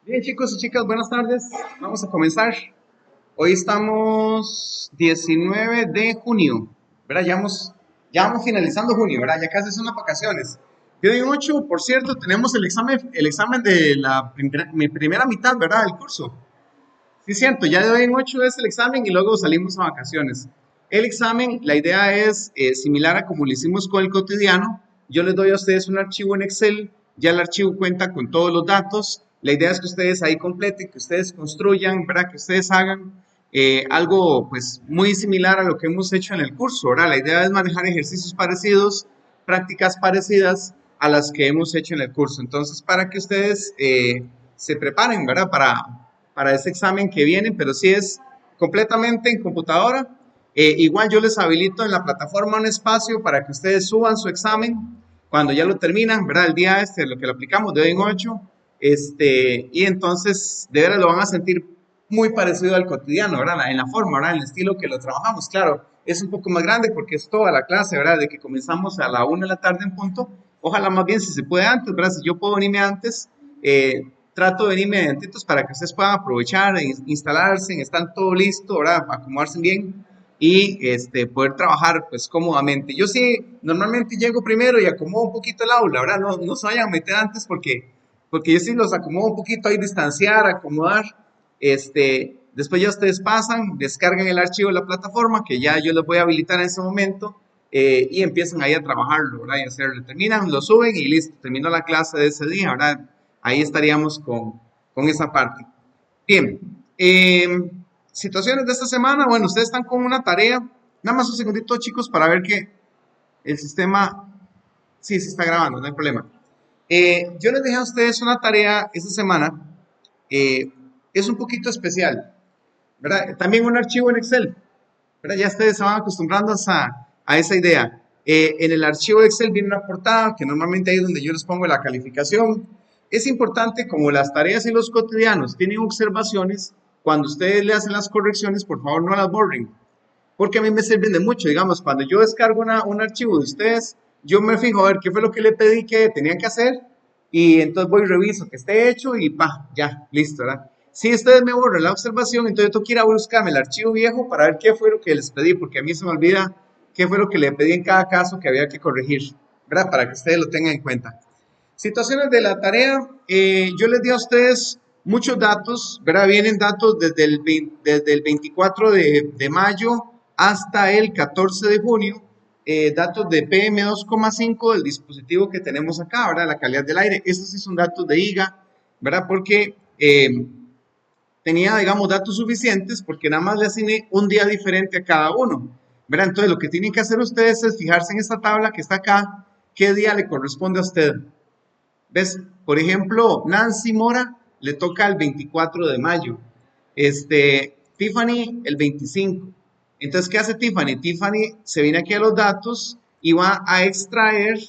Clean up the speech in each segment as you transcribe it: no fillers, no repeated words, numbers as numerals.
Bien, chicos y chicas, buenas tardes. Vamos a comenzar. Hoy estamos 19 de junio, ¿verdad? Ya vamos finalizando junio, ¿verdad? Ya casi son las vacaciones. Y hoy en 8, por cierto, tenemos el examen de mi primera mitad, ¿verdad? Del curso. Sí, cierto, ya de hoy en 8 es el examen y luego salimos a vacaciones. El examen, la idea es similar a como lo hicimos con el cotidiano. Yo les doy a ustedes un archivo en Excel, ya el archivo cuenta con todos los datos. La idea es que ustedes ahí completen, que ustedes construyan, ¿verdad? Que ustedes hagan algo pues muy similar a lo que hemos hecho en el curso, ¿verdad? La idea es manejar ejercicios parecidos, prácticas parecidas a las que hemos hecho en el curso. Entonces, para que ustedes se preparen, ¿verdad? Para ese examen que viene, pero si es completamente en computadora. Igual yo les habilito en la plataforma un espacio para que ustedes suban su examen cuando ya lo terminan, ¿verdad? El día lo que lo aplicamos de hoy en 8, y entonces de verdad lo van a sentir muy parecido al cotidiano, ¿verdad? En la forma, ¿verdad? En el estilo que lo trabajamos, claro, es un poco más grande porque es toda la clase, ¿verdad? De que comenzamos a la 1 de la tarde en punto, ojalá más bien si se puede antes, ¿verdad? Si yo puedo venirme antes, trato de venirme antes para que ustedes puedan aprovechar, instalarse, están todo listo, ¿verdad? Acomodarse bien y poder trabajar pues cómodamente. Yo sí, normalmente llego primero y acomodo un poquito el aula, ¿verdad? No se vayan a meter antes porque yo sí los acomodo un poquito ahí, distanciar, acomodar. Después ya ustedes pasan, descargan el archivo de la plataforma que ya yo les voy a habilitar en ese momento y empiezan ahí a trabajarlo, ¿verdad? Y hacerlo. Terminan, lo suben y listo, terminó la clase de ese día, ¿verdad? Ahí estaríamos con esa parte. Bien, situaciones de esta semana, bueno, ustedes están con una tarea, nada más un segundito chicos para ver que el sistema, sí, se está grabando, no hay problema. Yo les dejé a ustedes una tarea esta semana, eh, es un poquito especial, ¿verdad? También un archivo en Excel, ¿verdad? Ya ustedes se van acostumbrando a esa idea. En el archivo de Excel viene una portada que normalmente ahí es donde yo les pongo la calificación. Es importante, como las tareas y los cotidianos tienen observaciones, cuando ustedes le hacen las correcciones, por favor no las borren, porque a mí me sirven de mucho. Digamos, cuando yo descargo un archivo de ustedes, yo me fijo a ver qué fue lo que le pedí que tenían que hacer y entonces voy y reviso que esté hecho y pa, ya, listo, ¿verdad? Si ustedes me borran la observación, entonces yo tengo que ir a buscarme el archivo viejo para ver qué fue lo que les pedí, porque a mí se me olvida qué fue lo que le pedí en cada caso que había que corregir, ¿verdad? Para que ustedes lo tengan en cuenta. Situaciones de la tarea, yo les di a ustedes muchos datos, ¿verdad? Vienen datos desde el 24 de mayo hasta el 14 de junio, datos de PM2,5 del dispositivo que tenemos acá, ¿verdad? La calidad del aire. Estos sí son datos de IGA, ¿verdad? Porque tenía, digamos, datos suficientes porque nada más le asigné un día diferente a cada uno, ¿verdad? Entonces lo que tienen que hacer ustedes es fijarse en esta tabla que está acá, qué día le corresponde a usted. ¿Ves? Por ejemplo, Nancy Mora le toca el 24 de mayo. Tiffany el 25. Entonces, ¿qué hace Tiffany? Tiffany se viene aquí a los datos y va a extraer,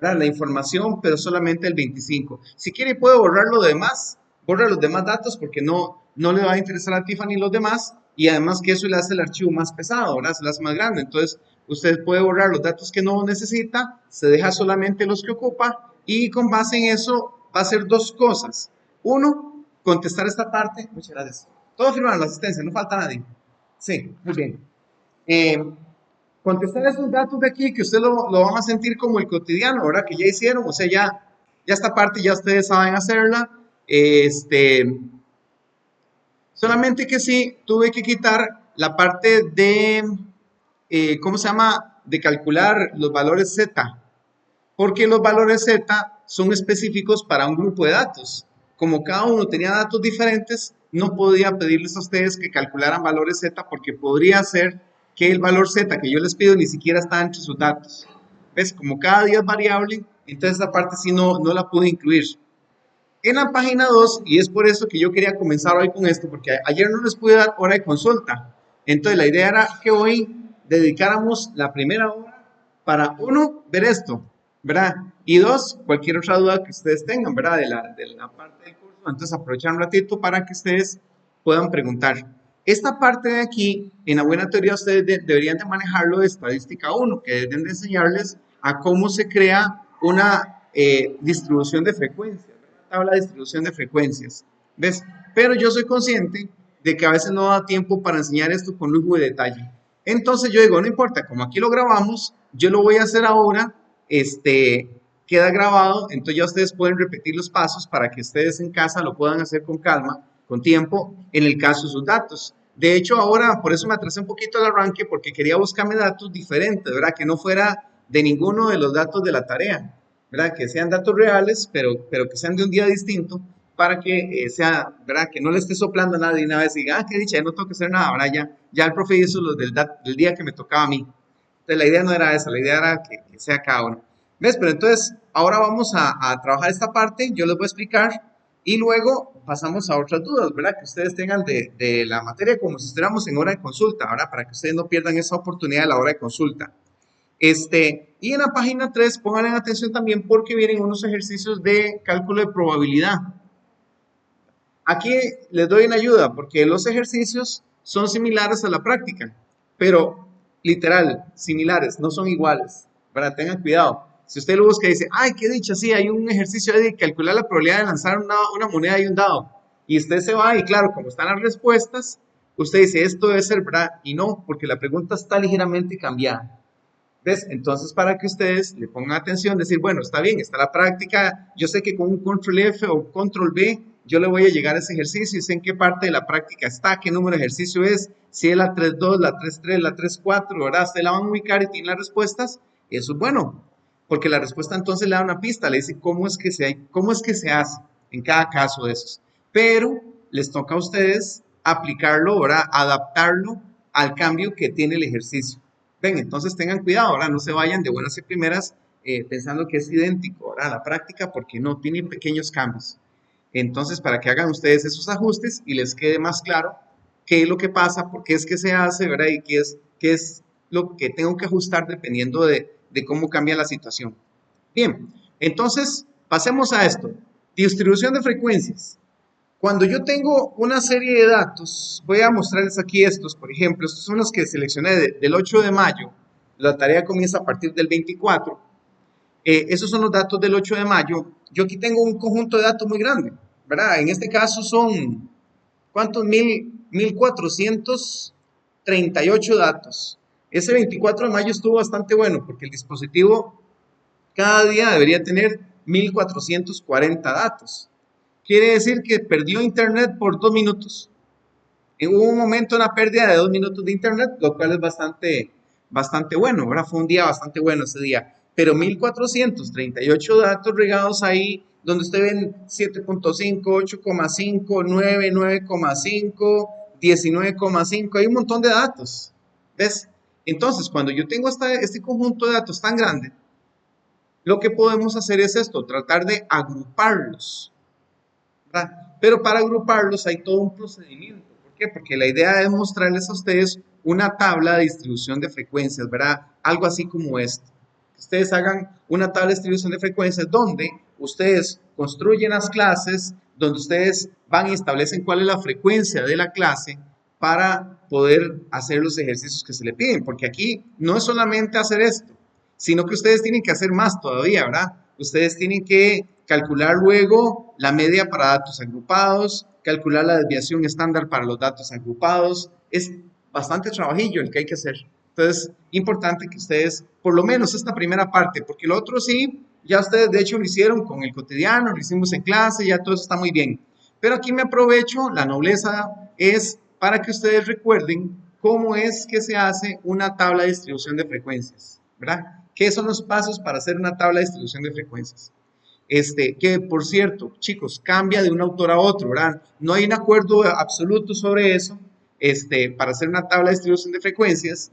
¿verdad?, la información, pero solamente el 25. Si quiere, puede borrar lo demás, borra los demás datos porque no le va a interesar a Tiffany los demás y además que eso le hace el archivo más pesado, ¿verdad? Se le hace más grande. Entonces, usted puede borrar los datos que no necesita, se deja solamente los que ocupa y con base en eso va a hacer dos cosas. Uno, contestar esta parte. Muchas gracias. Todos firmaron la asistencia, no falta nadie. Sí, muy bien. Eh, Contestar esos datos de aquí que usted lo van a sentir como el cotidiano, ¿verdad? Que ya hicieron, o sea, ya esta parte ya ustedes saben hacerla. Solamente que sí, tuve que quitar la parte de, ¿cómo se llama? De calcular los valores Z, porque los valores Z son específicos para un grupo de datos. Como cada uno tenía datos diferentes, no podía pedirles a ustedes que calcularan valores Z porque podría ser que el valor Z que yo les pido ni siquiera está entre sus datos. ¿Ves? Como cada día es variable, entonces esa parte sí no la pude incluir. En la página 2 y es por eso que yo quería comenzar hoy con esto, porque ayer no les pude dar hora de consulta. Entonces la idea era que hoy dedicáramos la primera hora para, uno, ver esto, ¿verdad? Y dos, cualquier otra duda que ustedes tengan, ¿verdad? De la parte del curso. Entonces aprovechar un ratito para que ustedes puedan preguntar. Esta parte de aquí, en la buena teoría, ustedes deberían de manejarlo de estadística 1, que deben de enseñarles a cómo se crea una distribución de frecuencias, tabla de distribución de frecuencias. ¿Ves? Pero yo soy consciente de que a veces no da tiempo para enseñar esto con lujo de detalle. Entonces yo digo, no importa, como aquí lo grabamos, yo lo voy a hacer ahora, queda grabado, entonces ya ustedes pueden repetir los pasos para que ustedes en casa lo puedan hacer con calma, con tiempo, en el caso de sus datos. De hecho, ahora por eso me atrasé un poquito al arranque, porque quería buscarme datos diferentes, ¿verdad? Que no fuera de ninguno de los datos de la tarea, ¿verdad? Que sean datos reales, pero que sean de un día distinto para que sea, ¿verdad? Que no le esté soplando a nadie una vez y diga, ah, qué dicha, ya no tengo que hacer nada, ¿verdad? Ya el profe hizo los del día que me tocaba a mí. Entonces, la idea no era esa, la idea era que sea cada uno. ¿Ves? Pero entonces, ahora vamos a trabajar esta parte, yo les voy a explicar y luego pasamos a otras dudas, ¿verdad? Que ustedes tengan de la materia como si estuviéramos en hora de consulta, ¿verdad? Para que ustedes no pierdan esa oportunidad de la hora de consulta. Y en la página 3 pongan atención también porque vienen unos ejercicios de cálculo de probabilidad. Aquí les doy una ayuda porque los ejercicios son similares a la práctica, pero literal, similares, no son iguales. ¿Verdad? Tengan cuidado. Si usted lo busca y dice, ay, qué dicha, sí, hay un ejercicio de calcular la probabilidad de lanzar una moneda y un dado. Y usted se va y claro, como están las respuestas, usted dice, esto debe ser verdad y no, porque la pregunta está ligeramente cambiada. ¿Ves? Entonces, para que ustedes le pongan atención, decir, bueno, está bien, está la práctica, yo sé que con un control F o control B, yo le voy a llegar a ese ejercicio y sé en qué parte de la práctica está, qué número de ejercicio es, si es la 3.2, la 3.3, la 3.4, ¿verdad? Se la van a ubicar y tienen las respuestas, eso es bueno, porque la respuesta entonces le da una pista, le dice cómo es que se hace en cada caso de esos. Pero les toca a ustedes aplicarlo, ¿verdad? Adaptarlo al cambio que tiene el ejercicio. Ven, entonces tengan cuidado, ahora no se vayan de buenas y primeras pensando que es idéntico a la práctica porque no, tienen pequeños cambios. Entonces, para que hagan ustedes esos ajustes y les quede más claro qué es lo que pasa, por qué es que se hace, ¿verdad? Y qué es lo que tengo que ajustar dependiendo de cómo cambia la situación. Bien, entonces pasemos a esto. Distribución de frecuencias. Cuando yo tengo una serie de datos, voy a mostrarles aquí estos, por ejemplo, estos son los que seleccioné del 8 de mayo, la tarea comienza a partir del 24, esos son los datos del 8 de mayo, yo aquí tengo un conjunto de datos muy grande, ¿verdad? En este caso son, ¿cuántos? 1438 datos. Ese 24 de mayo estuvo bastante bueno porque el dispositivo cada día debería tener 1440 datos. Quiere decir que perdió internet por 2 minutos. Hubo un momento, una pérdida de 2 minutos de internet, lo cual es bastante bueno, ¿verdad? Fue un día bastante bueno ese día. Pero 1438 datos regados ahí, donde usted ven 7.5, 8.5, 9, 9.5, 19.5, hay un montón de datos. ¿Ves? Entonces, cuando yo tengo este conjunto de datos tan grande, lo que podemos hacer es esto, tratar de agruparlos, ¿verdad? Pero para agruparlos hay todo un procedimiento. ¿Por qué? Porque la idea es mostrarles a ustedes una tabla de distribución de frecuencias, ¿verdad? Algo así como esto. Que ustedes hagan una tabla de distribución de frecuencias donde ustedes construyen las clases, donde ustedes van y establecen cuál es la frecuencia de la clase para poder hacer los ejercicios que se le piden. Porque aquí no es solamente hacer esto, sino que ustedes tienen que hacer más todavía, ¿verdad? Ustedes tienen que calcular luego la media para datos agrupados, calcular la desviación estándar para los datos agrupados. Es bastante trabajillo el que hay que hacer. Entonces, importante que ustedes, por lo menos esta primera parte, porque lo otro sí, ya ustedes de hecho lo hicieron con el cotidiano, lo hicimos en clase, ya todo eso está muy bien. Pero aquí me aprovecho, la nobleza es para que ustedes recuerden cómo es que se hace una tabla de distribución de frecuencias, ¿verdad? ¿Qué son los pasos para hacer una tabla de distribución de frecuencias? Que por cierto, chicos, cambia de un autor a otro, ¿verdad? No hay un acuerdo absoluto sobre eso, para hacer una tabla de distribución de frecuencias,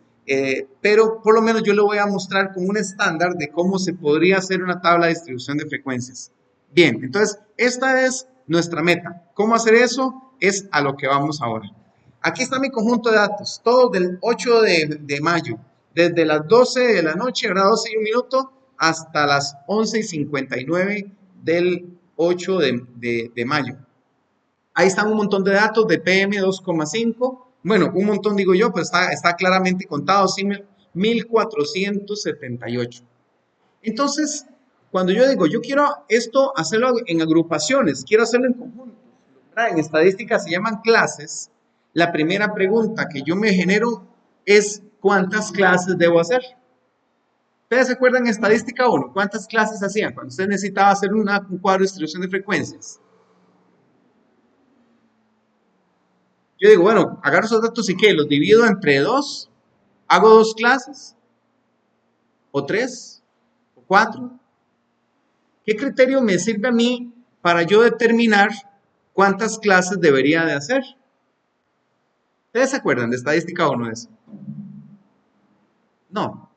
pero por lo menos yo le voy a mostrar como un estándar de cómo se podría hacer una tabla de distribución de frecuencias. Bien, entonces, esta es nuestra meta. ¿Cómo hacer eso? Es a lo que vamos ahora. Aquí está mi conjunto de datos, todo del 8 de mayo, desde las 12 de la noche, ahora 12 y un minuto, hasta las 11:59 del 8 de mayo. Ahí están un montón de datos de PM 2,5. Bueno, un montón digo yo, pero está claramente contado, sí, 1478. Entonces, cuando yo digo, yo quiero esto hacerlo en agrupaciones, quiero hacerlo en conjuntos, ¿verdad? En estadística se llaman clases. La primera pregunta que yo me genero es ¿cuántas clases debo hacer? ¿Ustedes se acuerdan en estadística 1? ¿Cuántas clases hacían cuando usted necesitaba hacer un cuadro de distribución de frecuencias? Yo digo, bueno, agarro esos datos y ¿qué? Los divido entre dos, hago dos clases, o tres, o cuatro. ¿Qué criterio me sirve a mí para yo determinar cuántas clases debería de hacer? ¿Ustedes se acuerdan de estadística 1 de eso? No,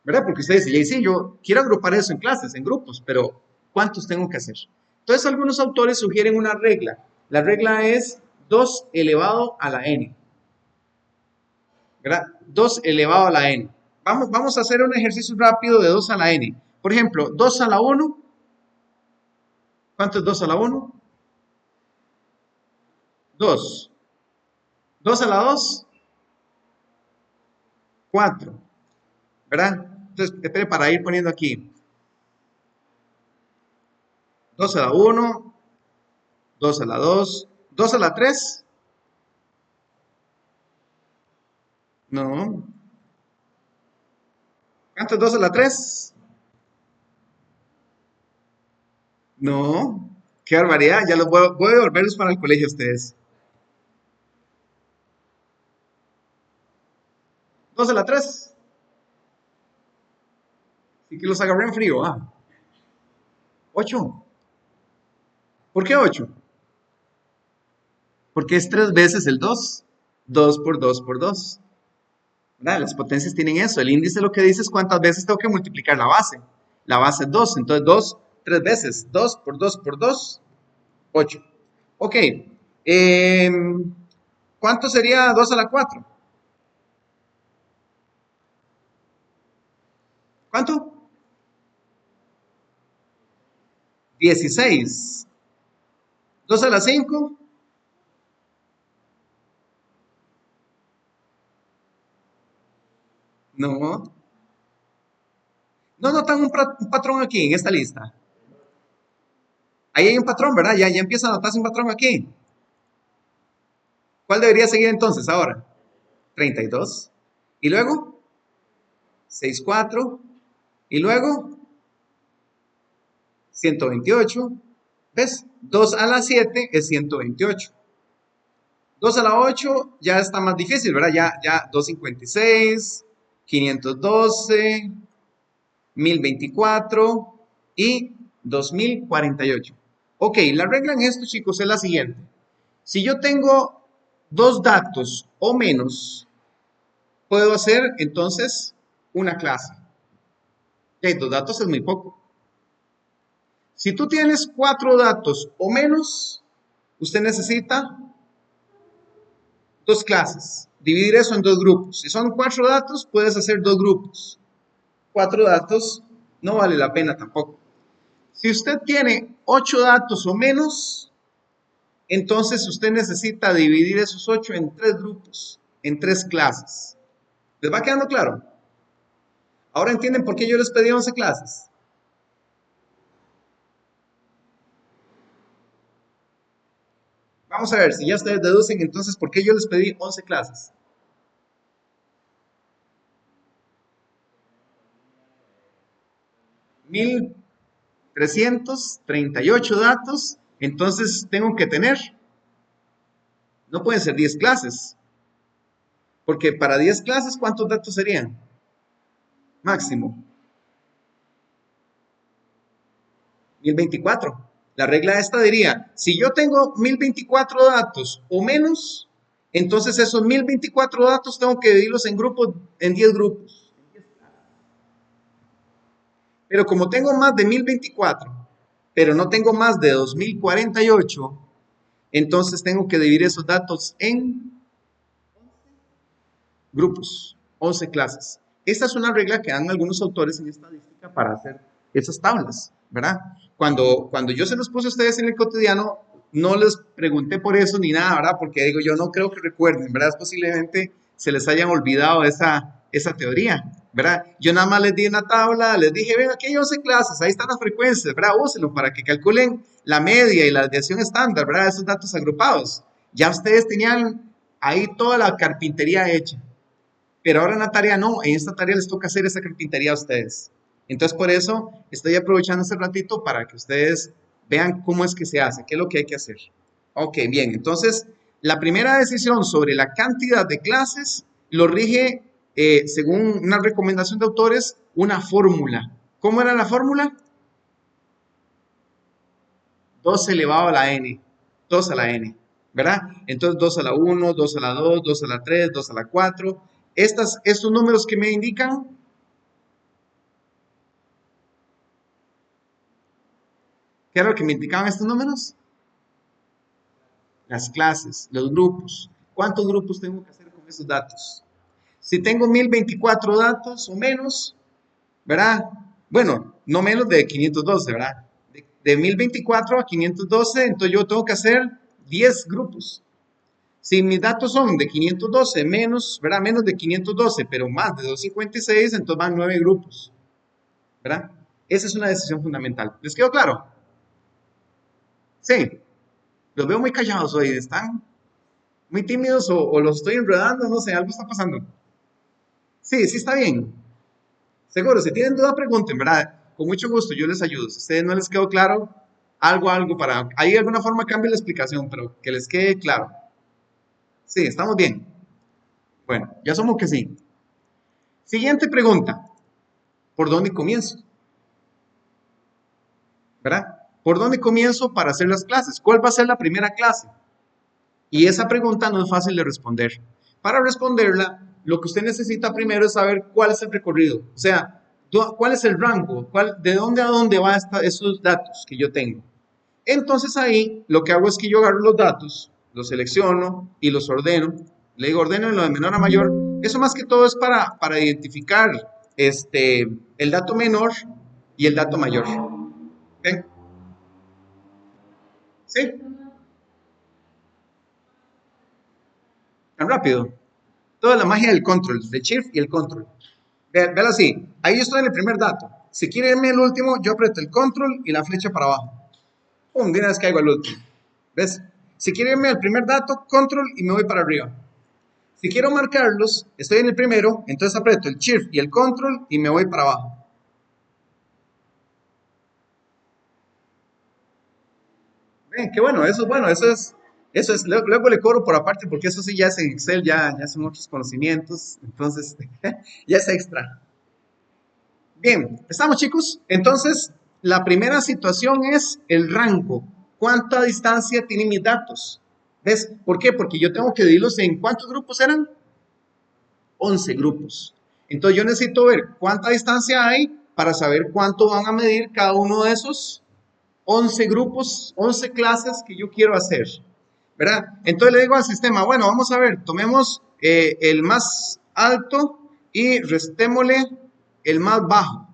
¿verdad? Porque usted dice, sí, yo quiero agrupar eso en clases, en grupos, pero ¿cuántos tengo que hacer? Entonces algunos autores sugieren una regla. La regla es 2 elevado a la n, ¿verdad? 2 elevado a la n. Vamos a hacer un ejercicio rápido de 2 a la n. Por ejemplo, 2 a la 1. ¿Cuánto es 2 a la 1? 2. 2 a la 2. 4. ¿Verdad? Entonces, espere para ir poniendo aquí. 2 a la 1. 2 a la 2. 2 a la 3. No. ¿Cuánto es 2 a la 3? No. Qué barbaridad. Ya los voy a devolverlos para el colegio a ustedes. 2 a la 3. Sí que los agarré en frío. 8. ¿Por qué 8? Porque es 3 veces el 2. 2 por 2 por 2. ¿Verdad? Las potencias tienen eso. El índice lo que dice es cuántas veces tengo que multiplicar la base. La base es 2. Entonces 2, 3 veces. 2 por 2 por 2, 8. Ok. ¿Cuánto sería 2 a la 4? ¿Cuánto? 16. 2 a la 5. No. No notan un patrón aquí en esta lista. Ahí hay un patrón, ¿verdad? Ya empieza a notarse un patrón aquí. ¿Cuál debería seguir entonces ahora? 32. Y luego, 64. Y luego, 128. ¿Ves? 2 a la 7 es 128. 2 a la 8 ya está más difícil, ¿verdad? Ya 256, 512, 1024 y 2048. Ok, la regla en esto, chicos, es la siguiente. Si yo tengo dos datos o menos, puedo hacer entonces una clase. Ok, dos datos es muy poco. Si tú tienes 4 datos o menos, usted necesita dos clases. Dividir eso en dos grupos. Si son 4 datos, puedes hacer dos grupos. 4 datos no vale la pena tampoco. Si usted tiene 8 datos o menos, entonces usted necesita dividir esos 8 en 3 grupos, en 3 clases. ¿Les va quedando claro? Ahora entienden por qué yo les pedí 11 clases. Vamos a ver si ya ustedes deducen entonces por qué yo les pedí 11 clases. 1338 datos, entonces tengo que tener, no pueden ser 10 clases, porque para 10 clases, ¿cuántos datos serían? Máximo. 1024. La regla esta diría, si yo tengo 1024 datos o menos, entonces esos 1024 datos tengo que dividirlos en grupos, en 10 grupos. Pero como tengo más de 1024, pero no tengo más de 2048, entonces tengo que dividir esos datos en grupos, 11 clases. Esta es una regla que dan algunos autores en estadística para hacer esas tablas, ¿verdad? Cuando yo se los puse a ustedes en el cotidiano, no les pregunté por eso ni nada, ¿verdad? Porque digo, yo no creo que recuerden, ¿verdad? Posiblemente se les hayan olvidado esa teoría, ¿verdad? Yo nada más les di una tabla, les dije, ven, aquí hay 11 clases, ahí están las frecuencias, ¿verdad? Úsenlo para que calculen la media y la desviación estándar, ¿verdad? Esos datos agrupados. Ya ustedes tenían ahí toda la carpintería hecha. Pero ahora en la tarea no, en esta tarea les toca hacer esa carpintería a ustedes. Entonces por eso estoy aprovechando este ratito para que ustedes vean cómo es que se hace, qué es lo que hay que hacer. Ok, bien, entonces la primera decisión sobre la cantidad de clases lo rige, según una recomendación de autores, una fórmula. ¿Cómo era la fórmula? 2 elevado a la n, 2 a la n, ¿verdad? Entonces 2 a la 1, 2 a la 2, 2 a la 3, 2 a la 4. Estos números que me indican, ¿qué era lo que me indicaban estos números? Las clases, los grupos. ¿Cuántos grupos tengo que hacer con esos datos? Si tengo 1024 datos o menos, ¿verdad? Bueno, no menos de 512, ¿verdad? De 1024 a 512, entonces yo tengo que hacer 10 grupos. Si mis datos son de 512 menos, ¿verdad? Menos de 512, pero más de 256, entonces van 9 grupos, ¿verdad? Esa es una decisión fundamental. ¿Les quedó claro? Sí. Los veo muy callados hoy. ¿Están muy tímidos o los estoy enredando? No sé, algo está pasando. Sí, sí está bien. Seguro, si tienen duda, pregunten, ¿verdad? Con mucho gusto, yo les ayudo. Si a ustedes no les quedó claro, algo para... Hay de alguna forma cambie la explicación, pero que les quede claro. Sí, estamos bien. Bueno, ya somos que sí. Siguiente pregunta. ¿Por dónde comienzo? ¿Verdad? ¿Por dónde comienzo para hacer las clases? ¿Cuál va a ser la primera clase? Y esa pregunta no es fácil de responder. Para responderla, lo que usted necesita primero es saber cuál es el recorrido. O sea, cuál es el rango, de dónde a dónde van esos datos que yo tengo. Entonces ahí lo que hago es que yo agarro los datos, los selecciono y los ordeno. Le digo, ordeno en lo de menor a mayor. Eso más que todo es para identificar el dato menor y el dato mayor. ¿Ok? ¿Sí? Tan rápido. Toda la magia del control, del shift y el control. Véalo así. Ahí estoy en el primer dato. Si quiere irme al último, yo aprieto el control y la flecha para abajo. Pum, de una vez caigo al último. ¿Ves? Si quiere irme al primer dato, control y me voy para arriba. Si quiero marcarlos, estoy en el primero, entonces aprieto el shift y el control y me voy para abajo. Ven, qué bueno, eso es bueno, luego le cobro por aparte porque eso sí ya es en Excel, ya son otros conocimientos, entonces ya es extra. Bien, ¿estamos chicos? Entonces, la primera situación es el rango. ¿Cuánta distancia tienen mis datos? ¿Ves? ¿Por qué? Porque yo tengo que dividirlos en ¿cuántos grupos eran? 11 grupos. Entonces yo necesito ver cuánta distancia hay para saber cuánto van a medir cada uno de esos 11 grupos, 11 clases que yo quiero hacer. ¿Verdad? Entonces le digo al sistema, bueno, vamos a ver, tomemos el más alto y restémosle el más bajo.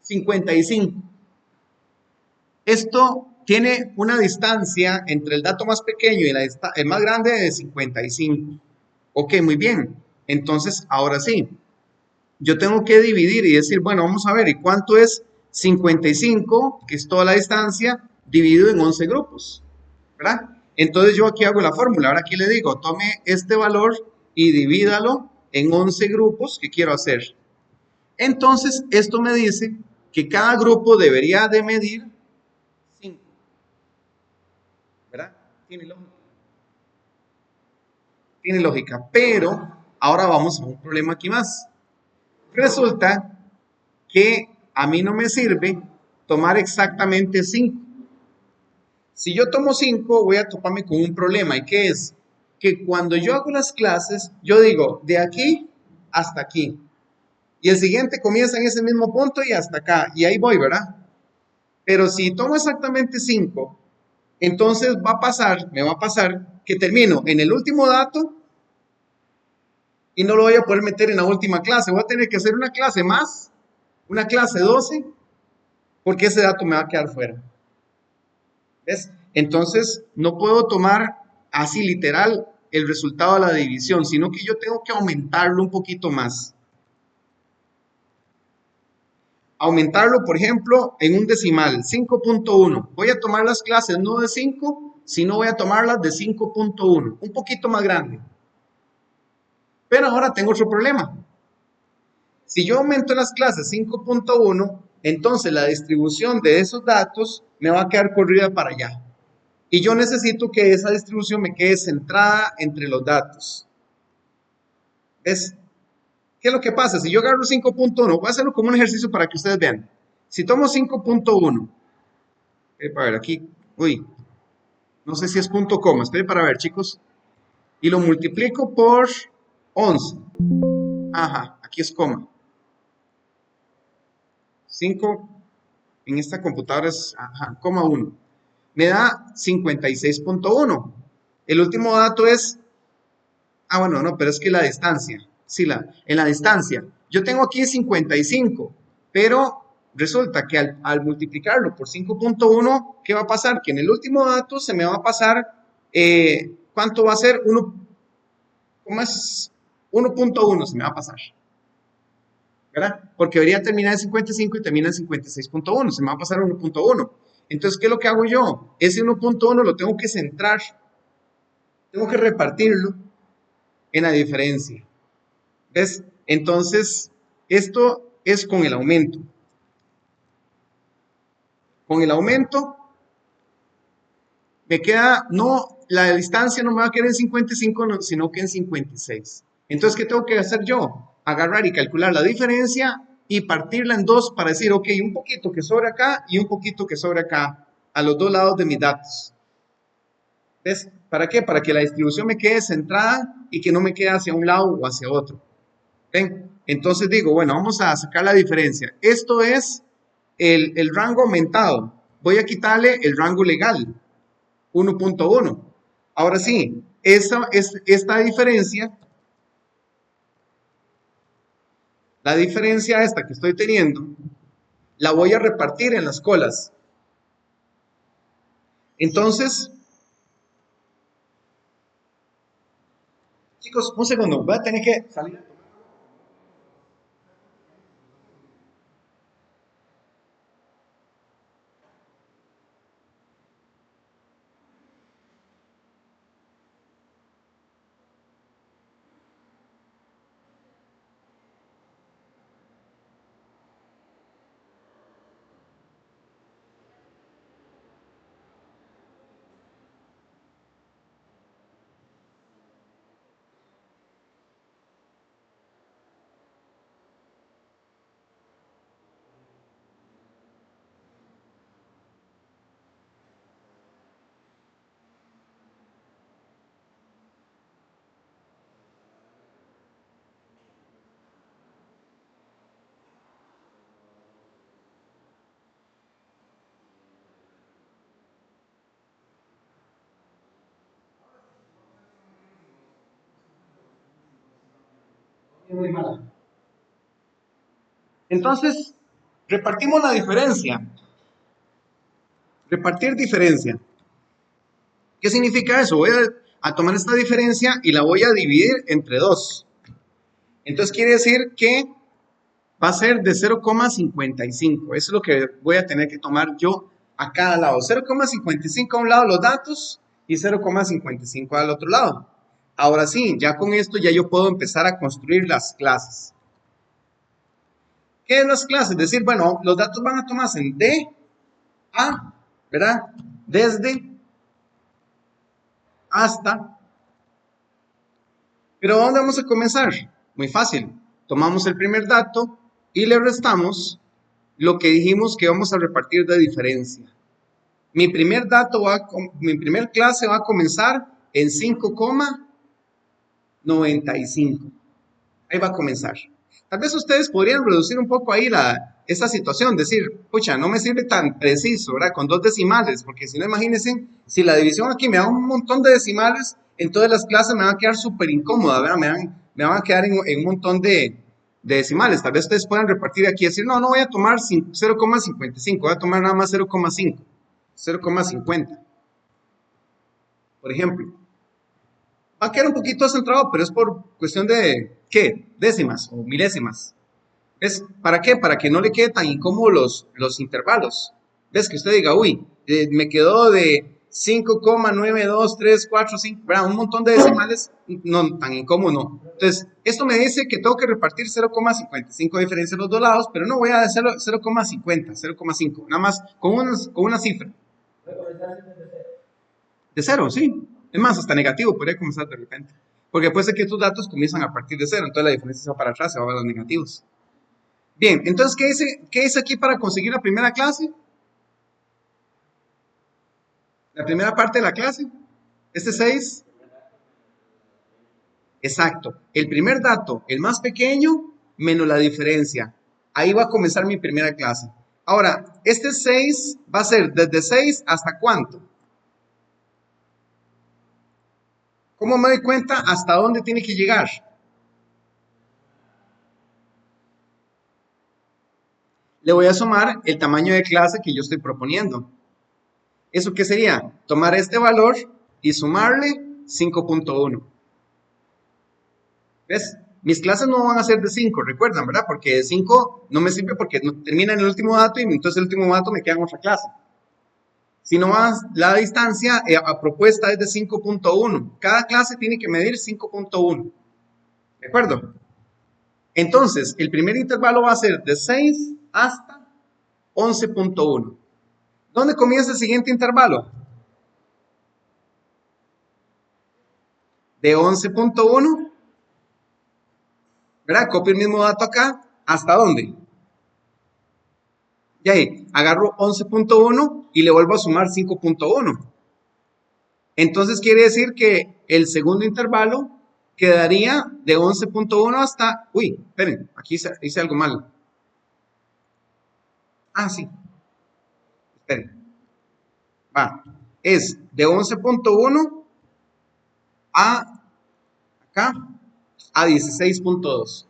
55. Esto tiene una distancia entre el dato más pequeño y el más grande de 55. Ok, muy bien. Entonces, ahora sí, yo tengo que dividir y decir, bueno, vamos a ver, ¿y cuánto es 55, que es toda la distancia, dividido en 11 grupos? ¿Verdad? Entonces yo aquí hago la fórmula. Ahora aquí le digo, tome este valor y divídalo en 11 grupos que quiero hacer. Entonces, esto me dice que cada grupo debería de medir 5, ¿verdad? Tiene lógica. Tiene lógica, pero ahora vamos a un problema aquí más. Resulta que a mí no me sirve tomar exactamente 5. Si yo tomo 5, voy a toparme con un problema. ¿Y qué es? Que cuando yo hago las clases, yo digo de aquí hasta aquí. Y el siguiente comienza en ese mismo punto y hasta acá. Y ahí voy, ¿verdad? Pero si tomo exactamente 5, entonces me va a pasar que termino en el último dato y no lo voy a poder meter en la última clase. Voy a tener que hacer una clase más, una clase 12, porque ese dato me va a quedar fuera. ¿Ves? Entonces, no puedo tomar así literal el resultado de la división, sino que yo tengo que aumentarlo un poquito más. Aumentarlo, por ejemplo, en un decimal, 5.1. Voy a tomar las clases no de 5, sino voy a tomarlas de 5.1, un poquito más grande. Pero ahora tengo otro problema. Si yo aumento las clases 5.1, entonces la distribución de esos datos me va a quedar corrida para allá. Y yo necesito que esa distribución me quede centrada entre los datos. ¿Ves? ¿Qué es lo que pasa? Si yo agarro 5.1, voy a hacerlo como un ejercicio para que ustedes vean. Si tomo 5.1, para ver aquí, uy, no sé si es punto coma, espere para ver, chicos, y lo multiplico por 11. Ajá, aquí es coma. 5 en esta computadora es, ajá, coma 1. Me da 56.1. El último dato es, bueno, no, pero es que la distancia, sí, en la distancia, yo tengo aquí 55, pero resulta que al multiplicarlo por 5.1, ¿qué va a pasar? Que en el último dato se me va a pasar, ¿cuánto va a ser? 1.1 se me va a pasar, ¿verdad? Porque debería terminar en 55 y termina en 56.1, se me va a pasar 1.1. Entonces, ¿qué es lo que hago yo? Ese 1.1 lo tengo que centrar, tengo que repartirlo en la diferencia. ¿Ves? Entonces, esto es con el aumento. Con el aumento, me queda, no, la distancia no me va a quedar en 55, sino que en 56. Entonces, ¿qué tengo que hacer yo? Agarrar y calcular la diferencia y partirla en dos para decir, ok, un poquito que sobra acá y un poquito que sobra acá, a los dos lados de mis datos. ¿Ves? ¿Para qué? Para que la distribución me quede centrada y que no me quede hacia un lado o hacia otro. ¿Ven? Entonces digo, bueno, vamos a sacar la diferencia. Esto es el rango aumentado. Voy a quitarle el rango legal, 1.1. Ahora sí, esta diferencia, la diferencia esta que estoy teniendo, la voy a repartir en las colas. Entonces, chicos, un segundo, voy a tener que salir. Muy mala. Entonces, repartimos la diferencia. Repartir diferencia. ¿Qué significa eso? Voy a tomar esta diferencia y la voy a dividir entre 2. Entonces quiere decir que va a ser de 0,55. Eso es lo que voy a tener que tomar yo a cada lado. 0,55 a un lado los datos y 0,55 al otro lado. Ahora sí, ya con esto ya yo puedo empezar a construir las clases. ¿Qué es las clases? Es decir, bueno, los datos van a tomarse en D, A, ¿verdad? Desde, hasta. Pero ¿dónde vamos a comenzar? Muy fácil. Tomamos el primer dato y le restamos lo que dijimos que vamos a repartir de diferencia. Mi primer clase va a comenzar en 5,95. Ahí va a comenzar. Tal vez ustedes podrían reducir un poco ahí esta situación, decir, pucha, no me sirve tan preciso, ¿verdad? Con 2 decimales, porque si no, imagínense, si la división aquí me da un montón de decimales, entonces las clases me van a quedar súper incómodas, ¿verdad? Me van a quedar en un montón de decimales. Tal vez ustedes puedan repartir aquí y decir, no voy a tomar 0,55, voy a tomar nada más 0,5, 0,50, por ejemplo. Va a quedar un poquito centrado, pero es por cuestión de, ¿qué? Décimas o milésimas. ¿Ves? ¿Para qué? Para que no le quede tan incómodo los intervalos. ¿Ves? Que usted diga, uy, me quedó de 5,9234,5, ¿verdad? Un montón de decimales, no, tan incómodo no. Entonces, esto me dice que tengo que repartir 0,55 diferencia en los dos lados, pero no voy a hacer 0,50, 0,5, nada más con una cifra. De cero, sí. Es más, hasta negativo podría comenzar de repente. Porque puede ser que tus datos comienzan a partir de cero, entonces la diferencia se va para atrás, se va a los negativos. Bien, entonces, ¿qué hice aquí para conseguir la primera clase? La primera parte de la clase. Este 6. Exacto. El primer dato, el más pequeño, menos la diferencia. Ahí va a comenzar mi primera clase. Ahora, este 6 va a ser desde 6 hasta ¿cuánto? ¿Cómo me doy cuenta hasta dónde tiene que llegar? Le voy a sumar el tamaño de clase que yo estoy proponiendo. ¿Eso qué sería? Tomar este valor y sumarle 5,1. ¿Ves? Mis clases no van a ser de 5, recuerdan, ¿verdad? Porque de 5 no me sirve porque termina en el último dato y entonces el último dato me queda en otra clase. Si no más, la distancia a propuesta es de 5,1. Cada clase tiene que medir 5,1. ¿De acuerdo? Entonces, el primer intervalo va a ser de 6 hasta 11,1. ¿Dónde comienza el siguiente intervalo? De 11,1, ¿verdad? Copio el mismo dato acá. ¿Hasta dónde? Y ahí, agarro 11,1 y le vuelvo a sumar 5,1. Entonces quiere decir que el segundo intervalo quedaría de 11,1 hasta... Uy, esperen, aquí hice algo mal. Ah, sí, esperen. Va, es de 11,1 a acá a 16,2.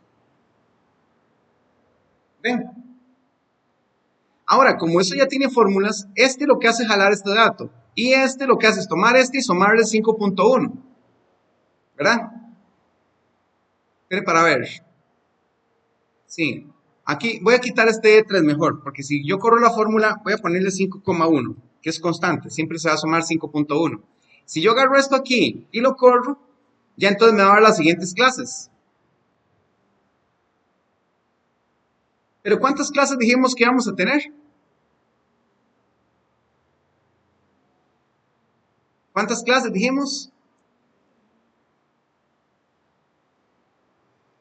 ¿Ven? Ahora, como eso ya tiene fórmulas, este lo que hace es jalar este dato. Y este lo que hace es tomar este y sumarle 5,1. ¿Verdad? Esperen para ver. Sí. Aquí voy a quitar este E3 mejor, porque si yo corro la fórmula, voy a ponerle 5,1, que es constante, siempre se va a sumar 5,1. Si yo agarro esto aquí y lo corro, ya entonces me va a dar las siguientes clases. Pero ¿cuántas clases dijimos que íbamos a tener? ¿Cuántas clases dijimos?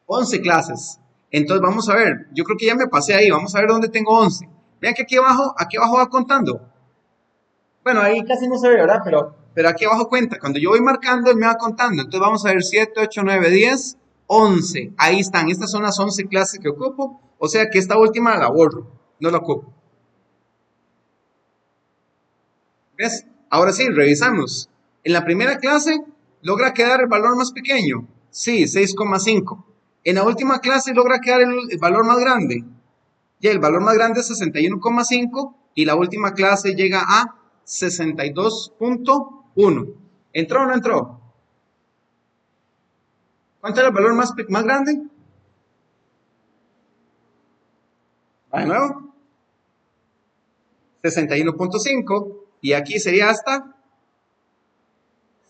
11 clases. Entonces vamos a ver, yo creo que ya me pasé ahí, vamos a ver dónde tengo 11. Vean que aquí abajo va contando. Bueno, ahí casi no se ve, ¿verdad? Pero aquí abajo cuenta. Cuando yo voy marcando, él me va contando. Entonces vamos a ver 7, 8, 9, 10, 11. Ahí están. Estas son las 11 clases que ocupo. O sea que esta última la borro. No la ocupo. ¿Ves? Ahora sí, revisamos. En la primera clase, ¿logra quedar el valor más pequeño? Sí, 6,5. En la última clase, ¿logra quedar el valor más grande? Ya, el valor más grande es 61,5 y la última clase llega a 62,1. ¿Entró o no entró? ¿Cuánto era el valor más grande? Va de nuevo. 61,5 y aquí sería hasta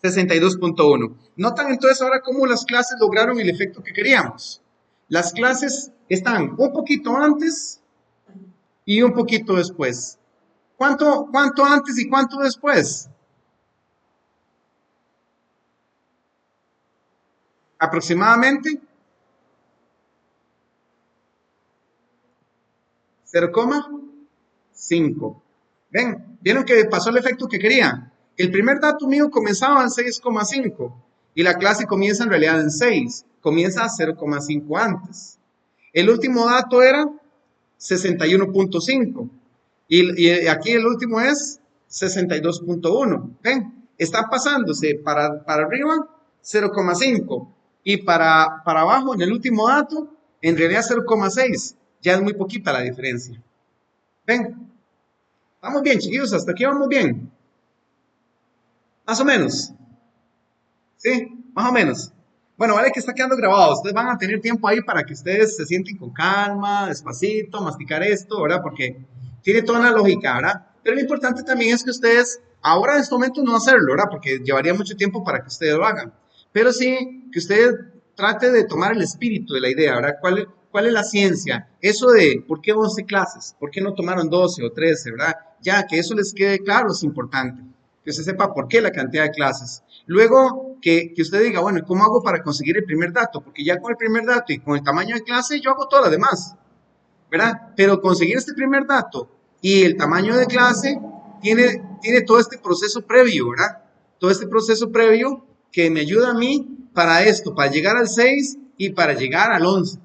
62,1. ¿Notan entonces ahora cómo las clases lograron el efecto que queríamos? Las clases están un poquito antes y un poquito después. ¿Cuánto antes y cuánto después? Aproximadamente 0,5. ¿Ven? ¿Vieron que pasó el efecto que quería? El primer dato mío comenzaba en 6,5 y la clase comienza en realidad en 6. Comienza a 0,5 antes. El último dato era 61,5 y aquí el último es 62,1. ¿Ven? Está pasándose para arriba 0,5 y para abajo en el último dato en realidad 0,6. Ya es muy poquita la diferencia. ¿Ven? Vamos bien, chiquillos, hasta aquí vamos bien. Más o menos. ¿Sí? Más o menos. Bueno, vale que está quedando grabado. Ustedes van a tener tiempo ahí para que ustedes se sienten con calma, despacito, masticar esto, ¿verdad? Porque tiene toda una lógica, ¿verdad? Pero lo importante también es que ustedes, ahora en este momento no hacerlo, ¿verdad? Porque llevaría mucho tiempo para que ustedes lo hagan. Pero sí que ustedes traten de tomar el espíritu de la idea, ¿verdad? ¿Cuál es la ciencia? Eso de por qué 11 clases, por qué no tomaron 12 o 13, ¿verdad? Ya que eso les quede claro es importante. Que usted sepa por qué la cantidad de clases. Luego, que usted diga, bueno, ¿cómo hago para conseguir el primer dato? Porque ya con el primer dato y con el tamaño de clase, yo hago todo lo demás, ¿verdad? Pero conseguir este primer dato y el tamaño de clase tiene todo este proceso previo, ¿verdad? Todo este proceso previo que me ayuda a mí para esto, para llegar al 6 y para llegar al 11.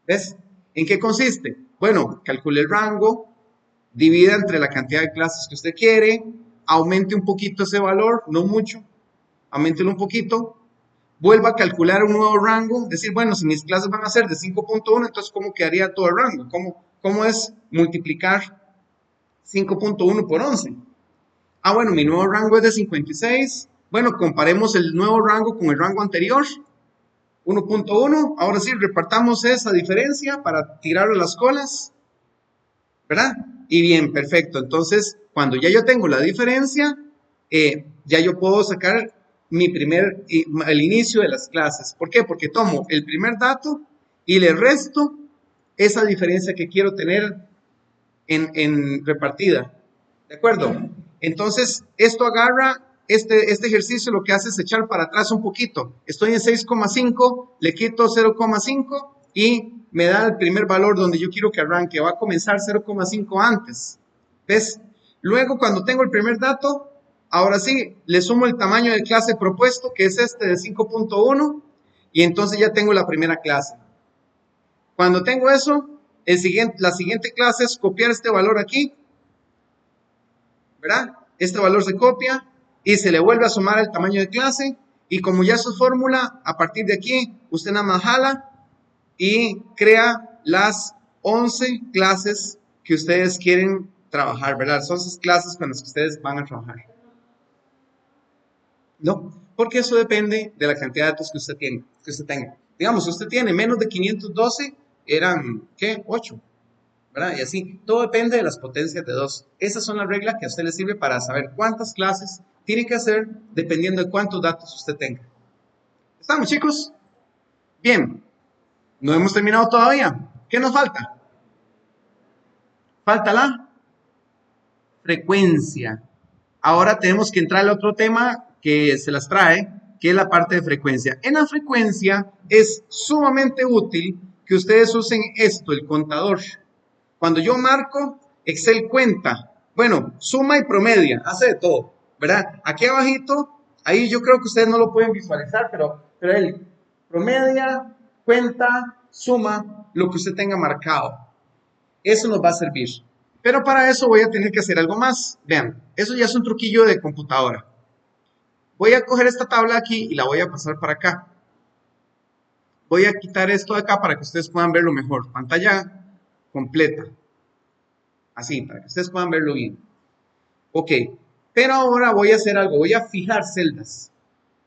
¿Ves? ¿En qué consiste? Bueno, calcule el rango, divida entre la cantidad de clases que usted quiere, aumente un poquito ese valor, no mucho, aumentelo un poquito, vuelva a calcular un nuevo rango, decir, bueno, si mis clases van a ser de 5.1, entonces ¿cómo quedaría todo el rango? ¿Cómo es multiplicar 5.1 por 11? Ah, bueno, mi nuevo rango es de 56. Bueno, comparemos el nuevo rango con el rango anterior, 1.1. Ahora sí, repartamos esa diferencia para tirarle las colas, ¿verdad? Y bien, perfecto. Entonces, cuando ya yo tengo la diferencia, ya yo puedo sacar el inicio de las clases. ¿Por qué? Porque tomo el primer dato y le resto esa diferencia que quiero tener en repartida. ¿De acuerdo? Entonces, esto agarra, este ejercicio lo que hace es echar para atrás un poquito. Estoy en 6,5, le quito 0,5 y me da el primer valor donde yo quiero que arranque. Va a comenzar 0,5 antes. ¿Ves? Luego, cuando tengo el primer dato, ahora sí, le sumo el tamaño de clase propuesto, que es este de 5.1, y entonces ya tengo la primera clase. Cuando tengo eso, la siguiente clase es copiar este valor aquí, ¿verdad? Este valor se copia y se le vuelve a sumar el tamaño de clase, y como ya es su fórmula, a partir de aquí, usted nada más jala y crea las 11 clases que ustedes quieren trabajar, ¿verdad? Son esas clases con las que ustedes van a trabajar. No, porque eso depende de la cantidad de datos que usted tenga. Digamos, si usted tiene menos de 512, eran, ¿qué? 8, ¿verdad? Y así, todo depende de las potencias de 2. Esas son las reglas que a usted le sirve para saber cuántas clases tiene que hacer dependiendo de cuántos datos usted tenga. ¿Estamos, chicos? Bien, no hemos terminado todavía. ¿Qué nos falta? Falta la frecuencia. Ahora tenemos que entrar al otro tema que se las trae, que es la parte de frecuencia. En la frecuencia es sumamente útil que ustedes usen esto, el contador. Cuando yo marco, Excel cuenta, bueno, suma y promedia, hace de todo, ¿verdad? Aquí abajito, ahí yo creo que ustedes no lo pueden visualizar, pero él promedia, cuenta, suma, lo que usted tenga marcado. Eso nos va a servir. Pero para eso voy a tener que hacer algo más. Vean, eso ya es un truquillo de computadora. Voy a coger esta tabla aquí y la voy a pasar para acá. Voy a quitar esto de acá para que ustedes puedan verlo mejor. Pantalla completa. Así, para que ustedes puedan verlo bien. Ok, pero ahora voy a hacer algo. Voy a fijar celdas.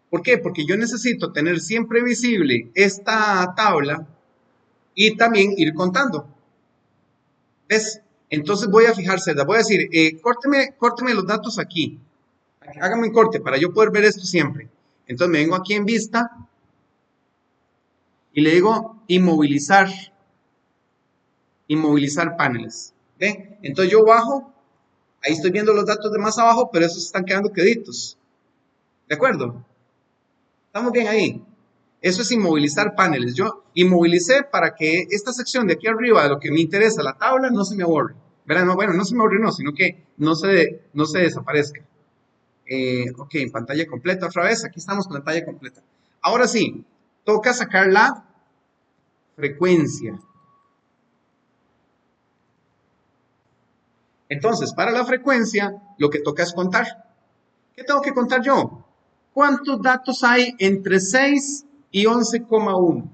¿Por qué? Porque yo necesito tener siempre visible esta tabla y también ir contando. ¿Ves? Entonces voy a fijar celdas. Voy a decir, córteme los datos aquí. Hágame un corte para yo poder ver esto siempre. Entonces me vengo aquí en vista y le digo inmovilizar paneles. ¿Ve? Entonces yo bajo, ahí estoy viendo los datos de más abajo, pero esos están quedando queditos. ¿De acuerdo? ¿Estamos bien ahí? Eso es inmovilizar paneles. Yo inmovilicé para que esta sección de aquí arriba de lo que me interesa, la tabla, no se me borre. ¿Verdad? No, bueno, no se me borre, no, sino que no se desaparezca. Ok, pantalla completa otra vez. Aquí estamos con la pantalla completa. Ahora sí, toca sacar la frecuencia. Entonces, para la frecuencia, lo que toca es contar. ¿Qué tengo que contar yo? ¿Cuántos datos hay entre 6 y 11,1?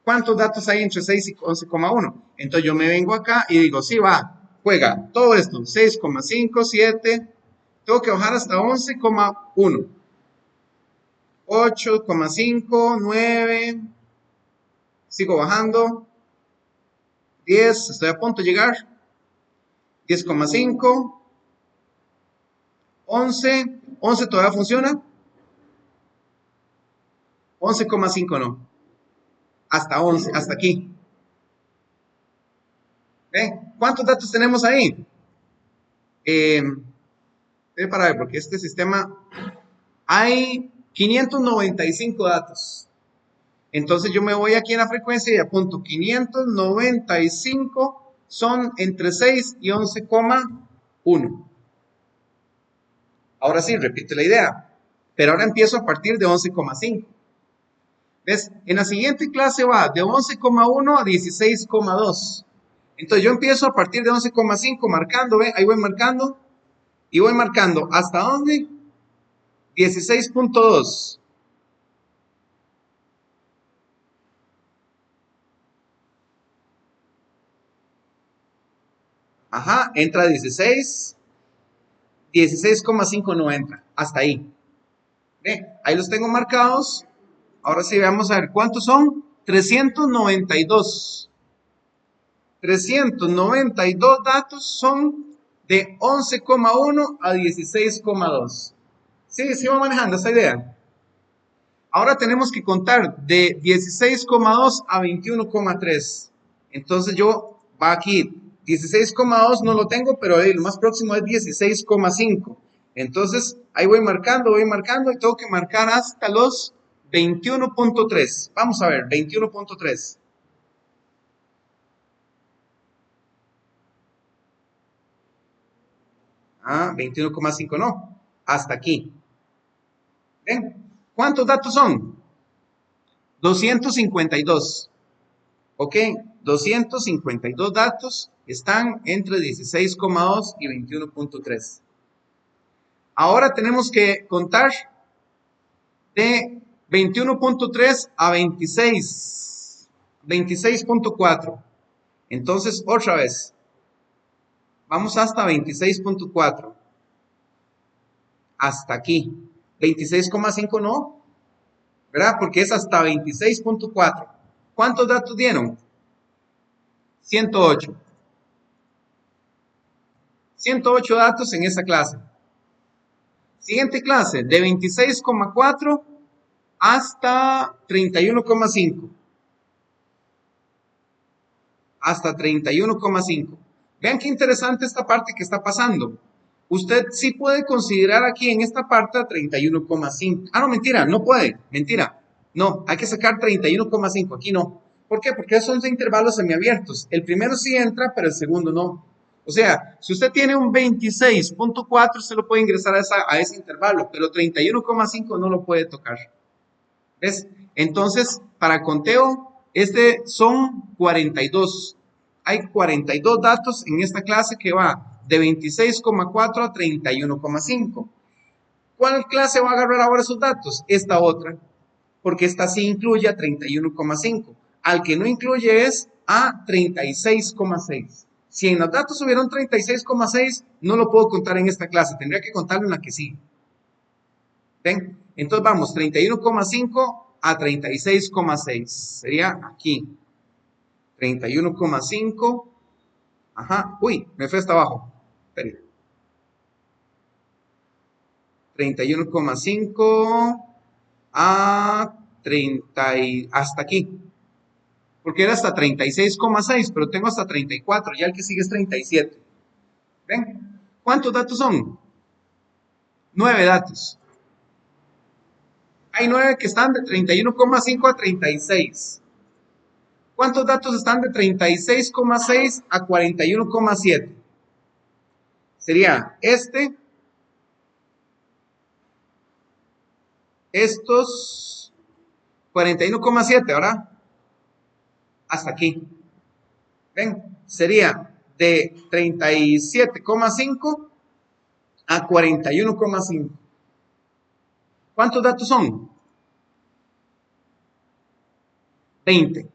¿Cuántos datos hay entre 6 y 11,1? Entonces yo me vengo acá y digo, sí, va, juega todo esto, 6,5, 7, tengo que bajar hasta 11,1. 8,5, 9, sigo bajando, 10, estoy a punto de llegar, 10,5, 11, 11 todavía funciona, 11,5 no, hasta 11, hasta aquí. ¿Ven? ¿Cuántos datos tenemos ahí? Para ver, porque este sistema hay 595 datos. Entonces yo me voy aquí en la frecuencia y apunto 595 son entre 6 y 11,1. Ahora sí, repito la idea, pero ahora empiezo a partir de 11,5. ¿Ves? En la siguiente clase va de 11,1 a 16,2. Entonces yo empiezo a partir de 11,5 marcando, ¿ve? Ahí voy marcando y voy marcando. ¿Hasta dónde? 16,2. Ajá, entra 16. 16,5 no entra. Hasta ahí. ¿Ve? Ahí los tengo marcados. Ahora sí, vamos a ver cuántos son. 392. 392 datos son de 11,1 a 16,2. Sí, sí va manejando esa idea. Ahora tenemos que contar de 16,2 a 21,3. Entonces yo va aquí 16,2 no lo tengo, pero lo más próximo es 16,5. Entonces ahí voy marcando y tengo que marcar hasta los 21,3. Vamos a ver, 21,3. Ah, 21,5 no. Hasta aquí. ¿Ven? ¿Cuántos datos son? 252. ¿Ok? 252 datos están entre 16,2 y 21,3. Ahora tenemos que contar de 21,3 a 26. 26,4. Entonces, otra vez. Vamos hasta 26,4. Hasta aquí. 26,5 no, ¿verdad? Porque es hasta 26,4. ¿Cuántos datos dieron? 108. 108 datos en esa clase. Siguiente clase, de 26,4 hasta 31,5. Hasta 31,5. Vean qué interesante esta parte que está pasando. Usted sí puede considerar aquí en esta parte a 31,5. Ah, no, mentira, no puede, mentira. No, hay que sacar 31,5, aquí no. ¿Por qué? Porque son intervalos semiabiertos. El primero sí entra, pero el segundo no. O sea, si usted tiene un 26,4, se lo puede ingresar a ese intervalo, pero 31,5 no lo puede tocar. ¿Ves? Entonces, para conteo, son 42. Hay 42 datos en esta clase que va de 26,4 a 31,5. ¿Cuál clase va a agarrar ahora esos datos? Esta otra, porque esta sí incluye a 31,5. Al que no incluye es a 36,6. Si en los datos hubieron 36,6, no lo puedo contar en esta clase, tendría que contarlo en la que sí. ¿Ven? Entonces vamos, 31,5 a 36,6. Sería aquí. 31,5. Ajá. Uy, me fue hasta abajo. Espere. 31,5 a 30 hasta aquí. Porque era hasta 36,6, pero tengo hasta 34. Ya el que sigue es 37. ¿Ven? ¿Cuántos datos son? 9 datos. Hay 9 que están de 31,5 a 36. ¿Cuántos datos están de 36,6 a 41,7? Sería estos 41,7, ¿verdad? Hasta aquí. ¿Ven? Sería de 37,5 a 41,5. ¿Cuántos datos son? 20.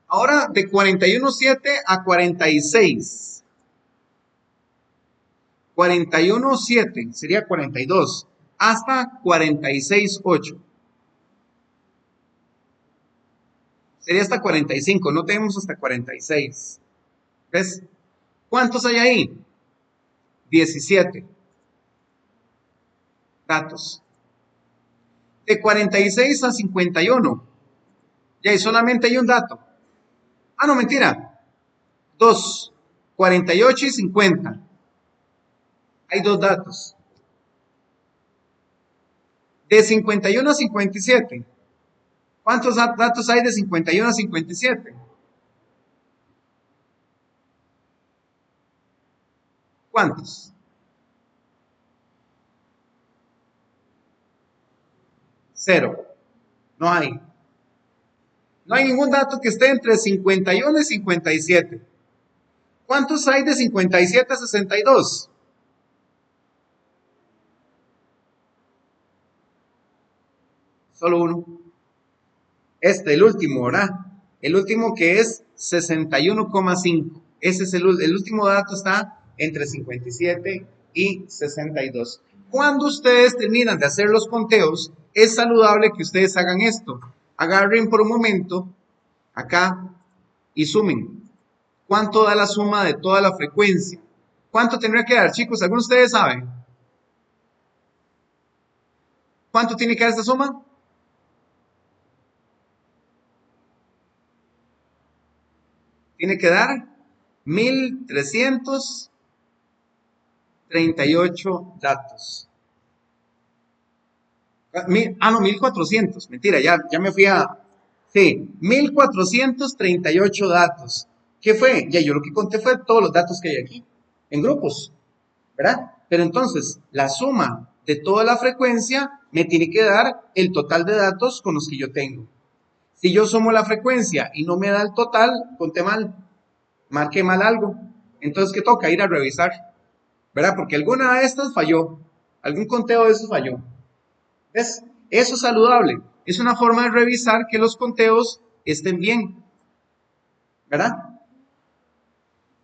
Ahora de 41,7 a 46. 41.7 sería 42 hasta 46.8. Sería hasta 45, no tenemos hasta 46. ¿Ves? ¿Cuántos hay ahí? 17 datos. De 46 a 51. Y ahí solamente hay un dato. Ah, no, mentira. 2. 48 y 50. Hay dos datos. De 51 a 57. ¿Cuántos datos hay de 51 a 57? ¿Cuántos? 0. No hay. No hay ningún dato que esté entre 51 y 57. ¿Cuántos hay de 57 a 62? Solo uno. El último, ¿verdad? El último que es 61,5. Ese es el último dato, está entre 57 y 62. Cuando ustedes terminan de hacer los conteos, es saludable que ustedes hagan esto. Agarren por un momento acá y sumen. ¿Cuánto da la suma de toda la frecuencia? ¿Cuánto tendría que dar, chicos? ¿Algunos de ustedes saben? ¿Cuánto tiene que dar esta suma? Tiene que dar 1338 datos. No, 1400, mentira, ya me fui a... Sí, 1438 datos. ¿Qué fue? Ya yo lo que conté fue todos los datos que hay aquí, en grupos, ¿verdad? Pero entonces, la suma de toda la frecuencia me tiene que dar el total de datos con los que yo tengo. Si yo sumo la frecuencia y no me da el total, conté mal, marqué mal algo. Entonces, ¿qué toca? Ir a revisar, ¿verdad? Porque alguna de estas falló, algún conteo de esos falló. ¿Ves? Eso es saludable. Es una forma de revisar que los conteos estén bien, ¿verdad?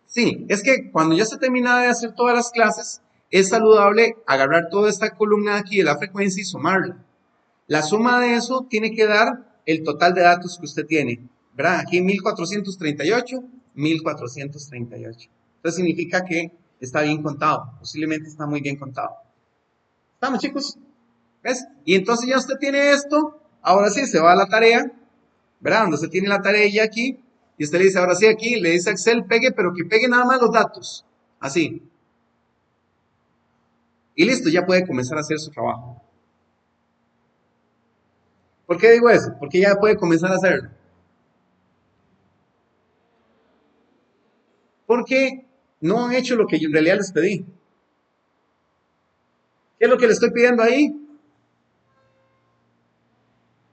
Sí, es que cuando ya se termina de hacer todas las clases, es saludable agarrar toda esta columna aquí de la frecuencia y sumarla. La suma de eso tiene que dar el total de datos que usted tiene, ¿verdad? Aquí 1438, 1438. Entonces significa que está bien contado, posiblemente está muy bien contado. ¿Estamos, chicos? ¿Ves? Y entonces ya usted tiene esto, ahora sí se va a la tarea, ¿verdad? Donde usted tiene la tarea ya aquí, y usted le dice, ahora sí aquí, le dice a Excel, pegue, pero que pegue nada más los datos, así. Y listo, ya puede comenzar a hacer su trabajo. ¿Por qué digo eso? Porque ya puede comenzar a hacerlo. Porque no han hecho lo que yo en realidad les pedí. ¿Qué es lo que le estoy pidiendo ahí?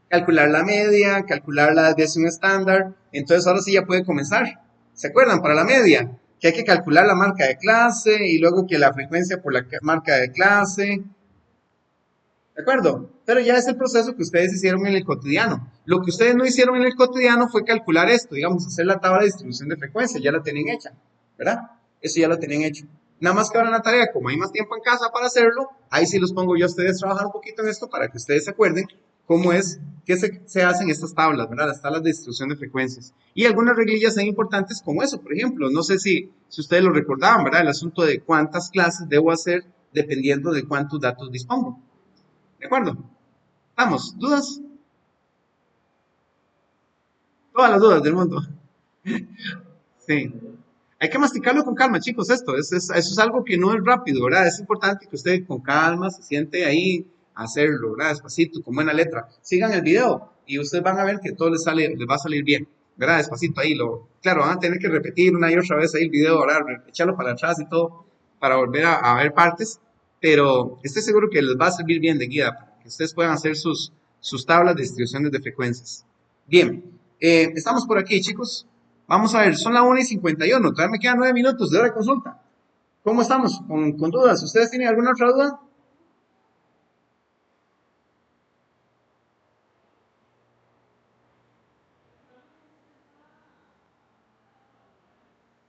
Calcular la media, calcular la décima estándar. Entonces ahora sí ya puede comenzar. ¿Se acuerdan? Para la media, que hay que calcular la marca de clase y luego que la frecuencia por la marca de clase. ¿De acuerdo? Pero ya es el proceso que ustedes hicieron en el cotidiano. Lo que ustedes no hicieron en el cotidiano fue calcular esto, digamos, hacer la tabla de distribución de frecuencia, ya la tenían hecha, ¿verdad? Eso ya lo tenían hecho. Nada más que ahora en la tarea, como hay más tiempo en casa para hacerlo, ahí sí los pongo yo a ustedes a trabajar un poquito en esto para que ustedes se acuerden cómo es que se hacen estas tablas, ¿verdad? Las tablas de distribución de frecuencias. Y algunas reglillas son importantes como eso, por ejemplo, no sé si ustedes lo recordaban, ¿verdad? El asunto de cuántas clases debo hacer dependiendo de cuántos datos dispongo. ¿De acuerdo? Vamos, ¿dudas? Todas las dudas del mundo. Sí. Hay que masticarlo con calma, chicos, esto. Eso es algo que no es rápido, ¿verdad? Es importante que usted con calma se siente ahí a hacerlo, ¿verdad? Despacito, con buena letra. Sigan el video y ustedes van a ver que todo les va a salir bien, ¿verdad? Despacito ahí. Claro, van a tener que repetir una y otra vez ahí el video, ¿verdad? Echarlo para atrás y todo para volver a ver partes, pero estoy seguro que les va a servir bien de guía para que ustedes puedan hacer sus tablas de distribuciones de frecuencias. Bien, estamos por aquí, chicos. Vamos a ver, son las 1:51, todavía me quedan 9 minutos de hora de consulta. ¿Cómo estamos? ¿Con dudas? ¿Ustedes tienen alguna otra duda?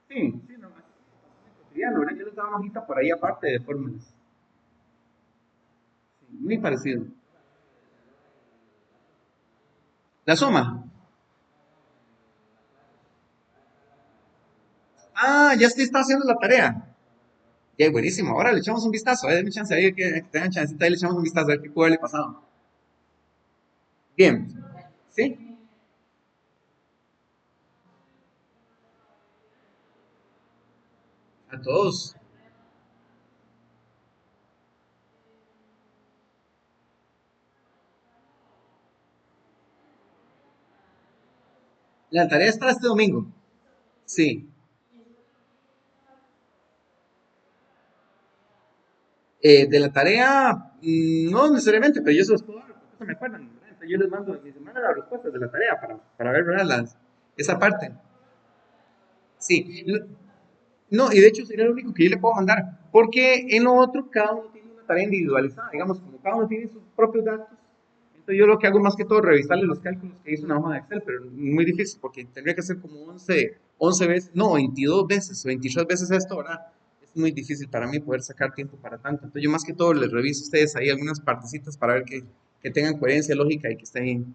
Sí, sí, no, estudiando, ¿verdad? Yo les daba una hojita por ahí aparte de fórmulas. Sí, muy parecido. La suma. Ah, ya estoy está haciendo la tarea. Ya, buenísimo. Ahora le echamos un vistazo. Denme chance ahí que tengan chancita y le echamos un vistazo a ver qué puede haberle pasado. Bien. ¿Sí? A todos. La tarea es para este domingo. Sí. De la tarea, no necesariamente, pero yo se los puedo dar, porque no se me acuerdan, ¿verdad? Entonces yo les mando en mi semana las respuestas de la tarea para ver, ¿verdad? Esa parte. Sí. No, y de hecho sería lo único que yo le puedo mandar, porque en lo otro cada uno tiene una tarea individualizada, digamos, como cada uno tiene sus propios datos, entonces yo lo que hago más que todo es revisarle los cálculos que hizo en una hoja de Excel, pero muy difícil porque tendría que hacer como 11 veces, no, 22 veces o 23 veces esto, ¿verdad? Es muy difícil para mí poder sacar tiempo para tanto, entonces yo más que todo les reviso a ustedes ahí algunas partecitas para ver que tengan coherencia lógica y que estén.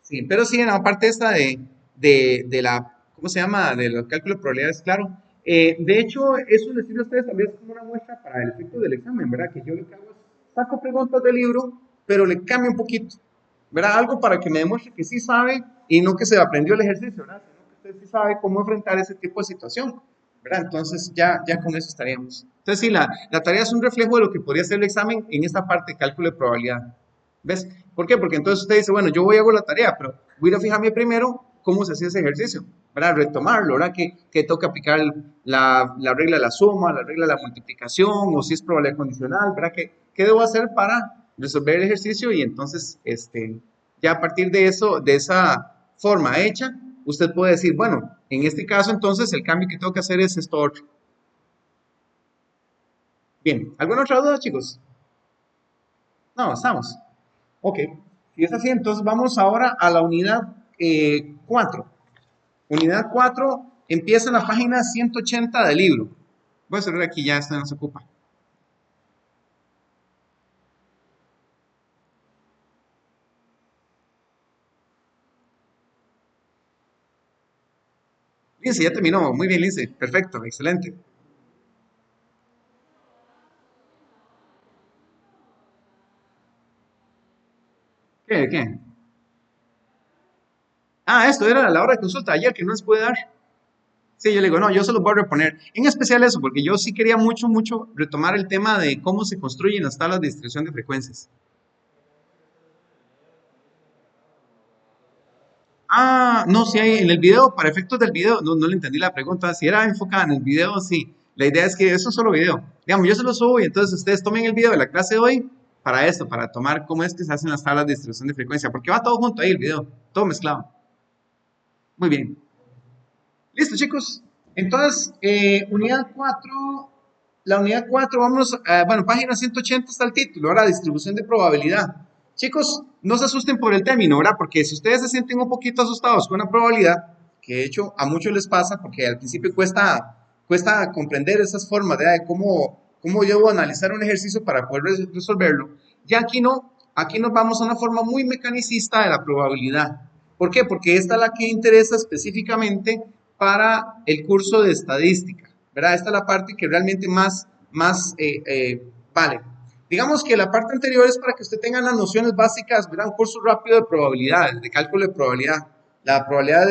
Sí, pero sí, en la parte esta de la, ¿cómo se llama? De los cálculos de probabilidades, claro. De hecho, eso les sirve a ustedes también como una muestra para el efecto del examen, ¿verdad? Que yo lo que hago es saco preguntas del libro, pero le cambio un poquito, ¿verdad? Algo para que me demuestre que sí sabe y no que se aprendió el ejercicio, ¿verdad? Sino que usted sí sabe cómo enfrentar ese tipo de situación, ¿verdad? Entonces, ya con eso estaríamos. Entonces, sí, la tarea es un reflejo de lo que podría ser el examen en esta parte de cálculo de probabilidad. ¿Ves? ¿Por qué? Porque entonces usted dice, bueno, yo voy a hago la tarea, pero voy a ir a fijarme primero cómo se hacía ese ejercicio, para retomarlo, ¿verdad? Que toca aplicar la regla de la suma, la regla de la multiplicación, o si es probabilidad condicional, ¿verdad? ¿Qué debo hacer para resolver el ejercicio? Y entonces, ya a partir de eso, de esa forma hecha, usted puede decir, bueno, en este caso entonces el cambio que tengo que hacer es esto otro. Bien, ¿alguna otra duda, chicos? No, estamos. Ok, si es así, entonces vamos ahora a la unidad 4. Unidad 4 empieza en la página 180 del libro. Voy a cerrar aquí, ya esta no se ocupa. Lince, ya terminó. Muy bien, Lince. Perfecto, excelente. ¿Qué? Ah, esto era la hora de consulta ayer que no les pude dar. Sí, yo le digo, no, yo se los voy a reponer. En especial eso, porque yo sí quería mucho retomar el tema de cómo se construyen las tablas de distribución de frecuencias. Ah, no, sí, hay en el video, para efectos del video, no le entendí la pregunta. Si era enfocada en el video, sí. La idea es que eso es solo video. Digamos, yo se lo subo y entonces ustedes tomen el video de la clase de hoy para esto, para tomar cómo es que se hacen las tablas de distribución de frecuencia, porque va todo junto ahí el video, todo mezclado. Muy bien. Listo, chicos. Entonces, unidad 4, la unidad 4, vamos, bueno, página 180 está el título, ahora distribución de probabilidad. Chicos, no se asusten por el término, ¿verdad? Porque si ustedes se sienten un poquito asustados con la probabilidad, que de hecho a muchos les pasa, porque al principio cuesta comprender esas formas, ¿verdad? De cómo yo debo analizar un ejercicio para poder resolverlo. Ya aquí no, aquí nos vamos a una forma muy mecanicista de la probabilidad. ¿Por qué? Porque esta es la que interesa específicamente para el curso de estadística, ¿verdad? Esta es la parte que realmente más vale. Digamos que la parte anterior es para que usted tenga las nociones básicas, ¿verdad? Un curso rápido de probabilidades, de cálculo de probabilidad. La probabilidad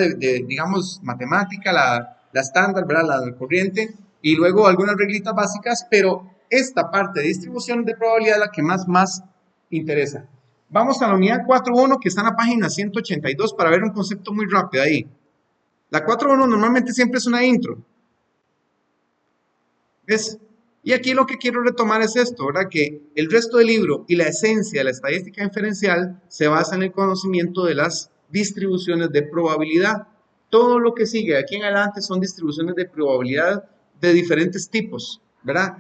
digamos, matemática, la estándar, ¿verdad? La del corriente, y luego algunas reglitas básicas, pero esta parte de distribución de probabilidad es la que más interesa. Vamos a la unidad 4.1 que está en la página 182 para ver un concepto muy rápido ahí. La 4.1 normalmente siempre es una intro. ¿Ves? Y aquí lo que quiero retomar es esto, ¿verdad? Que el resto del libro y la esencia de la estadística inferencial se basa en el conocimiento de las distribuciones de probabilidad. Todo lo que sigue de aquí en adelante son distribuciones de probabilidad de diferentes tipos, ¿verdad?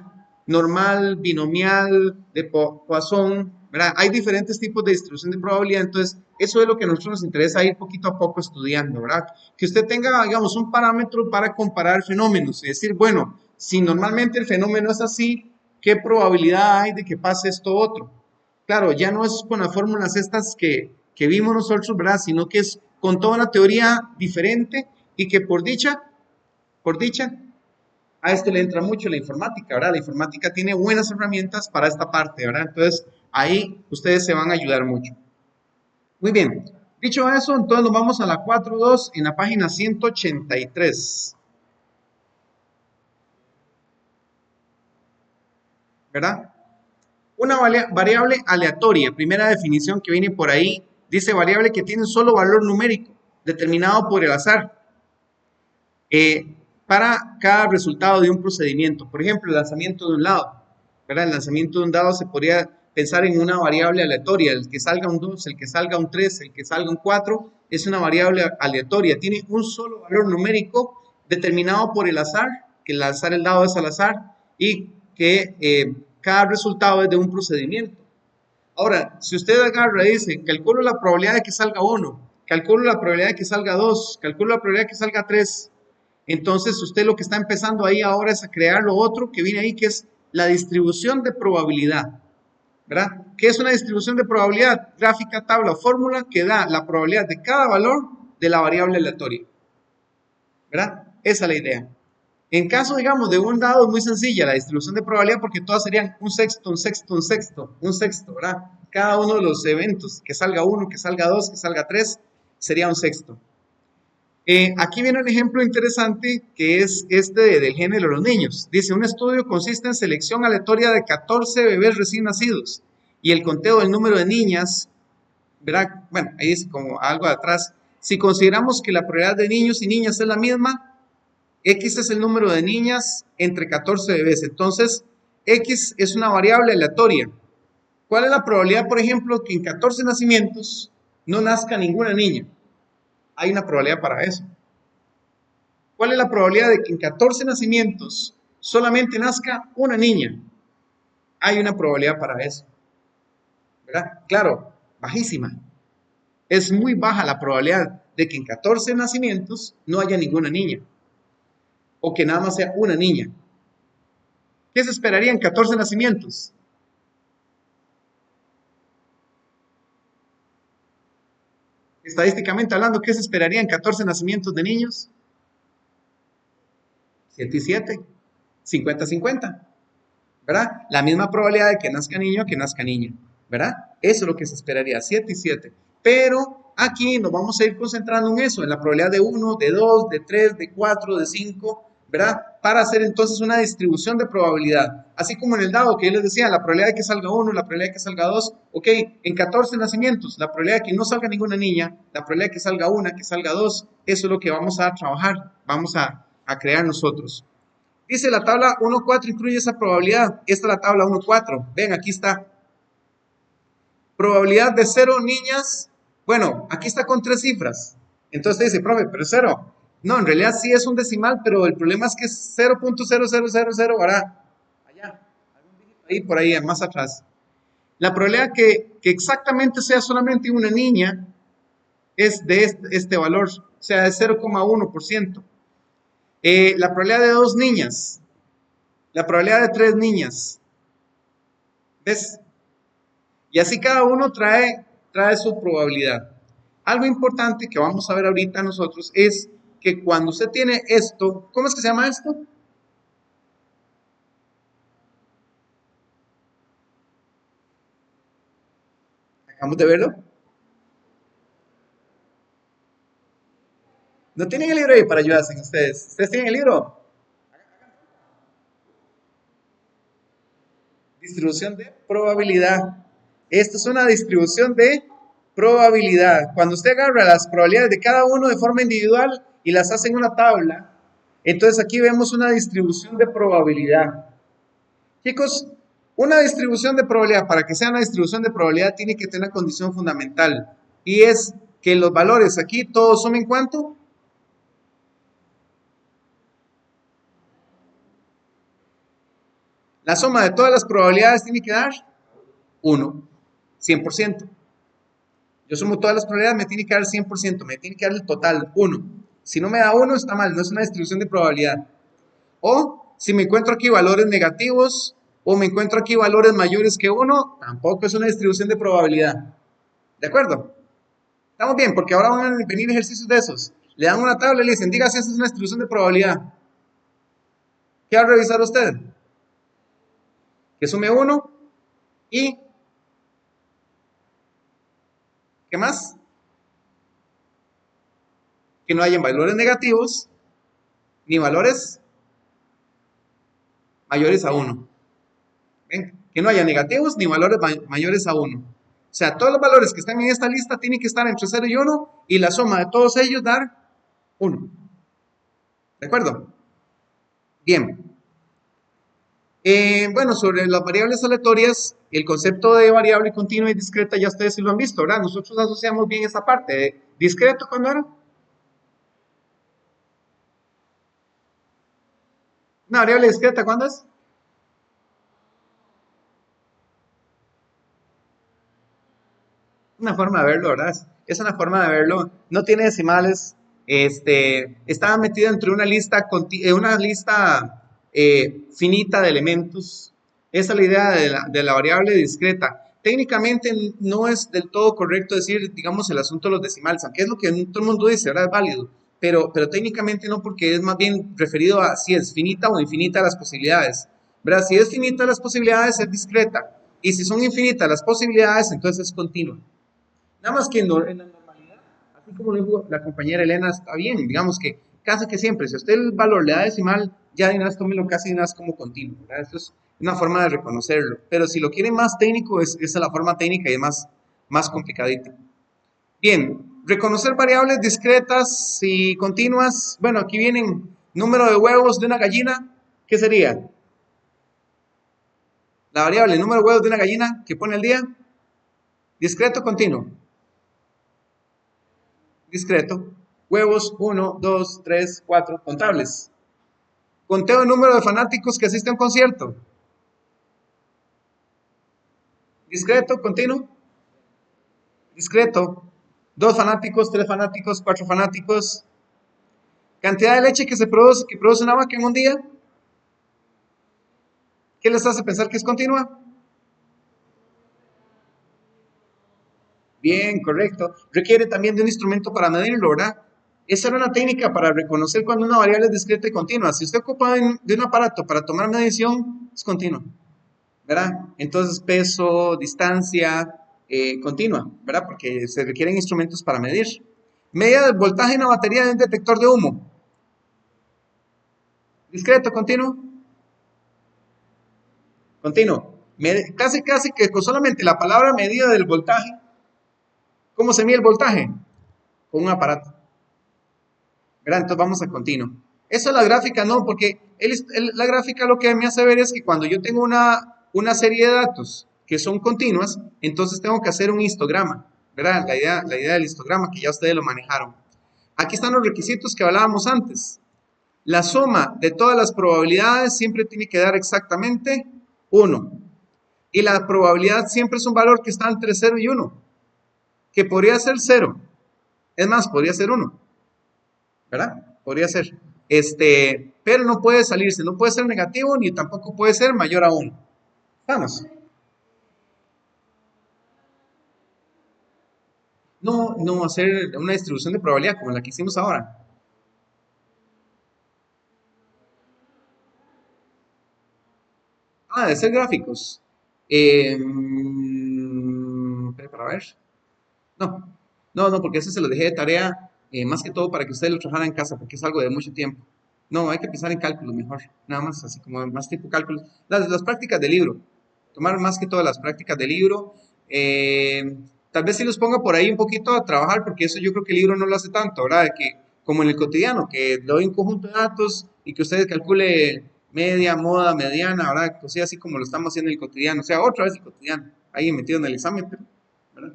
Normal, binomial, de Poisson, ¿verdad? Hay diferentes tipos de distribución de probabilidad, entonces eso es lo que a nosotros nos interesa ir poquito a poco estudiando, ¿verdad? Que usted tenga, digamos, un parámetro para comparar fenómenos. Es decir, bueno, si normalmente el fenómeno es así, ¿qué probabilidad hay de que pase esto otro? Claro, ya no es con las fórmulas estas que vimos nosotros, ¿verdad? Sino que es con toda una teoría diferente y que por dicha, a esto le entra mucho la informática, ¿verdad? La informática tiene buenas herramientas para esta parte, ¿verdad? Entonces, ahí ustedes se van a ayudar mucho. Muy bien. Dicho eso, entonces nos vamos a la 4.2 en la página 183, ¿verdad? Una variable aleatoria, primera definición que viene por ahí, dice variable que tiene un solo valor numérico, determinado por el azar, para cada resultado de un procedimiento. Por ejemplo, el lanzamiento de un lado, ¿verdad? El lanzamiento de un dado se podría pensar en una variable aleatoria, el que salga un 2, el que salga un 3, el que salga un 4, es una variable aleatoria, tiene un solo valor numérico determinado por el azar, que el azar, el dado es al azar, y que cada resultado es de un procedimiento. Ahora, si usted agarra y dice, calculo la probabilidad de que salga 1, calculo la probabilidad de que salga 2, calculo la probabilidad de que salga 3, entonces usted lo que está empezando ahí ahora es a crear lo otro que viene ahí, que es la distribución de probabilidad, ¿verdad? ¿Qué es una distribución de probabilidad? Gráfica, tabla o fórmula que da la probabilidad de cada valor de la variable aleatoria, ¿verdad? Esa es la idea. En caso, digamos, de un dado es muy sencilla la distribución de probabilidad porque todas serían un sexto, un sexto, un sexto, un sexto, ¿verdad? Cada uno de los eventos, que salga 1, que salga 2, que salga 3, sería un sexto. Aquí viene un ejemplo interesante que es este del género de los niños. Dice, un estudio consiste en selección aleatoria de 14 bebés recién nacidos y el conteo del número de niñas, ¿verdad? Bueno, ahí es como algo de atrás. Si consideramos que la probabilidad de niños y niñas es la misma, X es el número de niñas entre 14 bebés. Entonces, X es una variable aleatoria. ¿Cuál es la probabilidad, por ejemplo, que en 14 nacimientos no nazca ninguna niña? Hay una probabilidad para eso. ¿Cuál es la probabilidad de que en 14 nacimientos solamente nazca una niña? Hay una probabilidad para eso, ¿verdad? Claro, bajísima. Es muy baja la probabilidad de que en 14 nacimientos no haya ninguna niña o que nada más sea una niña. ¿Qué se esperaría en 14 nacimientos? Estadísticamente hablando, ¿qué se esperaría en 14 nacimientos de niños? 7 y 7, 50-50, ¿verdad? La misma probabilidad de que nazca niño que nazca niña, ¿verdad? Eso es lo que se esperaría, 7 y 7. Pero aquí nos vamos a ir concentrando en eso, en la probabilidad de 1, de 2, de 3, de 4, de 5, ¿verdad? Para hacer entonces una distribución de probabilidad. Así como en el dado que yo les decía, la probabilidad de que salga 1, la probabilidad de que salga 2, ok, en 14 nacimientos, la probabilidad de que no salga ninguna niña, la probabilidad de que salga una, que salga 2, eso es lo que vamos a trabajar, vamos a crear nosotros. Dice la tabla 1.4 incluye esa probabilidad. Esta es la tabla 1.4. Ven, aquí está. Probabilidad de 0 niñas. Bueno, aquí está con 3 cifras. Entonces dice, profe, pero 0. No, en realidad sí es un decimal, pero el problema es que es 0.0000, ¿verdad? Allá, ahí por ahí, más atrás. La probabilidad que exactamente sea solamente una niña es de este valor, o sea, de 0,1%. La probabilidad de 2 niñas, la probabilidad de 3 niñas, ¿ves? Y así cada uno trae su probabilidad. Algo importante que vamos a ver ahorita nosotros es que cuando usted tiene esto, ¿cómo es que se llama esto? Acabamos de verlo. ¿No tienen el libro ahí para ayudarse ustedes? ¿Ustedes tienen el libro? Distribución de probabilidad. Esto es una distribución de probabilidad. Cuando usted agarra las probabilidades de cada uno de forma individual y las hace en una tabla, entonces aquí vemos una distribución de probabilidad. Chicos, una distribución de probabilidad, para que sea una distribución de probabilidad, tiene que tener una condición fundamental. Y es que los valores aquí todos sumen ¿cuánto? La suma de todas las probabilidades tiene que dar 1, 100%. Yo sumo todas las probabilidades, me tiene que dar el 100%, me tiene que dar el total, 1. Si no me da 1, está mal, no es una distribución de probabilidad. O si me encuentro aquí valores negativos o me encuentro aquí valores mayores que 1, tampoco es una distribución de probabilidad. ¿De acuerdo? Estamos bien, porque ahora van a venir ejercicios de esos. Le dan una tabla y le dicen, diga si esta es una distribución de probabilidad. ¿Qué va a revisar usted? Que sume 1 y ¿qué más? Que no hayan valores negativos ni valores mayores a 1. ¿Ven? Que no haya negativos ni valores mayores a 1. O sea, todos los valores que están en esta lista tienen que estar entre 0 y 1 y la suma de todos ellos dar 1. ¿De acuerdo? Bien. Bueno, sobre las variables aleatorias, el concepto de variable continua y discreta ya ustedes sí lo han visto, ¿verdad? Nosotros asociamos bien esta parte. ¿Discreto cuándo era? ¿Una variable discreta cuándo es? Una forma de verlo, ¿verdad? Es una forma de verlo. No tiene decimales. Estaba metido entre una lista finita de elementos. Esa es la idea de la variable discreta. Técnicamente no es del todo correcto decir, digamos, el asunto de los decimales, aunque es lo que todo el mundo dice, ¿verdad? Es válido. Pero técnicamente no, porque es más bien referido a si es finita o infinita las posibilidades. ¿Verdad? Si es finita las posibilidades, es discreta. Y si son infinitas las posibilidades, entonces es continua. Nada más que en la normalidad, así como lo dijo la compañera Elena, está bien, digamos que casi que siempre, si a usted el valor le da decimal, ya de una vez tómelo casi de una vez como continuo, ¿verdad? Esto es una forma de reconocerlo, pero si lo quiere más técnico, esa es la forma técnica y es más complicadita. Bien, reconocer variables discretas y continuas, bueno, aquí vienen número de huevos de una gallina, ¿qué sería? La variable número de huevos de una gallina que pone el día, discreto o continuo. Discreto. Huevos, 1, 2, 3, 4, contables. Conteo el número de fanáticos que asisten a un concierto. Discreto, continuo. Discreto. 2 fanáticos, 3 fanáticos, 4 fanáticos. Cantidad de leche que produce una vaca en un día. ¿Qué les hace pensar que es continua? Bien, correcto. Requiere también de un instrumento para medirlo, ¿verdad? Esa era una técnica para reconocer cuando una variable es discreta y continua. Si usted ocupa de un aparato para tomar medición, es continua. ¿Verdad? Entonces, peso, distancia, continua, ¿verdad? Porque se requieren instrumentos para medir. Medida del voltaje en una batería de un detector de humo. Discreto, continuo, continuo. Casi que con solamente la palabra medida del voltaje. ¿Cómo se mide el voltaje? Con un aparato. ¿Verdad? Entonces vamos a continuo. Eso es la gráfica, no, porque la gráfica lo que me hace ver es que cuando yo tengo una serie de datos que son continuas, entonces tengo que hacer un histograma, ¿verdad? La idea del histograma que ya ustedes lo manejaron. Aquí están los requisitos que hablábamos antes. La suma de todas las probabilidades siempre tiene que dar exactamente 1. Y la probabilidad siempre es un valor que está entre 0 y 1, que podría ser 0. Es más, podría ser 1. ¿Verdad? Podría ser. Pero no puede salirse, no puede ser negativo ni tampoco puede ser mayor a 1. Vamos. No hacer una distribución de probabilidad como la que hicimos ahora. De ser gráficos. Para ver. No, no, porque ese se lo dejé de tarea más que todo para que ustedes lo trabajaran en casa, porque es algo de mucho tiempo. No, hay que pensar en cálculos mejor, nada más, así como más tipo cálculos. Las prácticas de libro, tomar más que todas las prácticas de libro. Tal vez si los ponga por ahí un poquito a trabajar, porque eso yo creo que el libro no lo hace tanto, ¿verdad? De que, como en el cotidiano, que le doy un conjunto de datos y que ustedes calcule media, moda, mediana, ¿verdad? O sea, así como lo estamos haciendo en el cotidiano. O sea, otra vez el cotidiano, ahí metido en el examen, ¿verdad?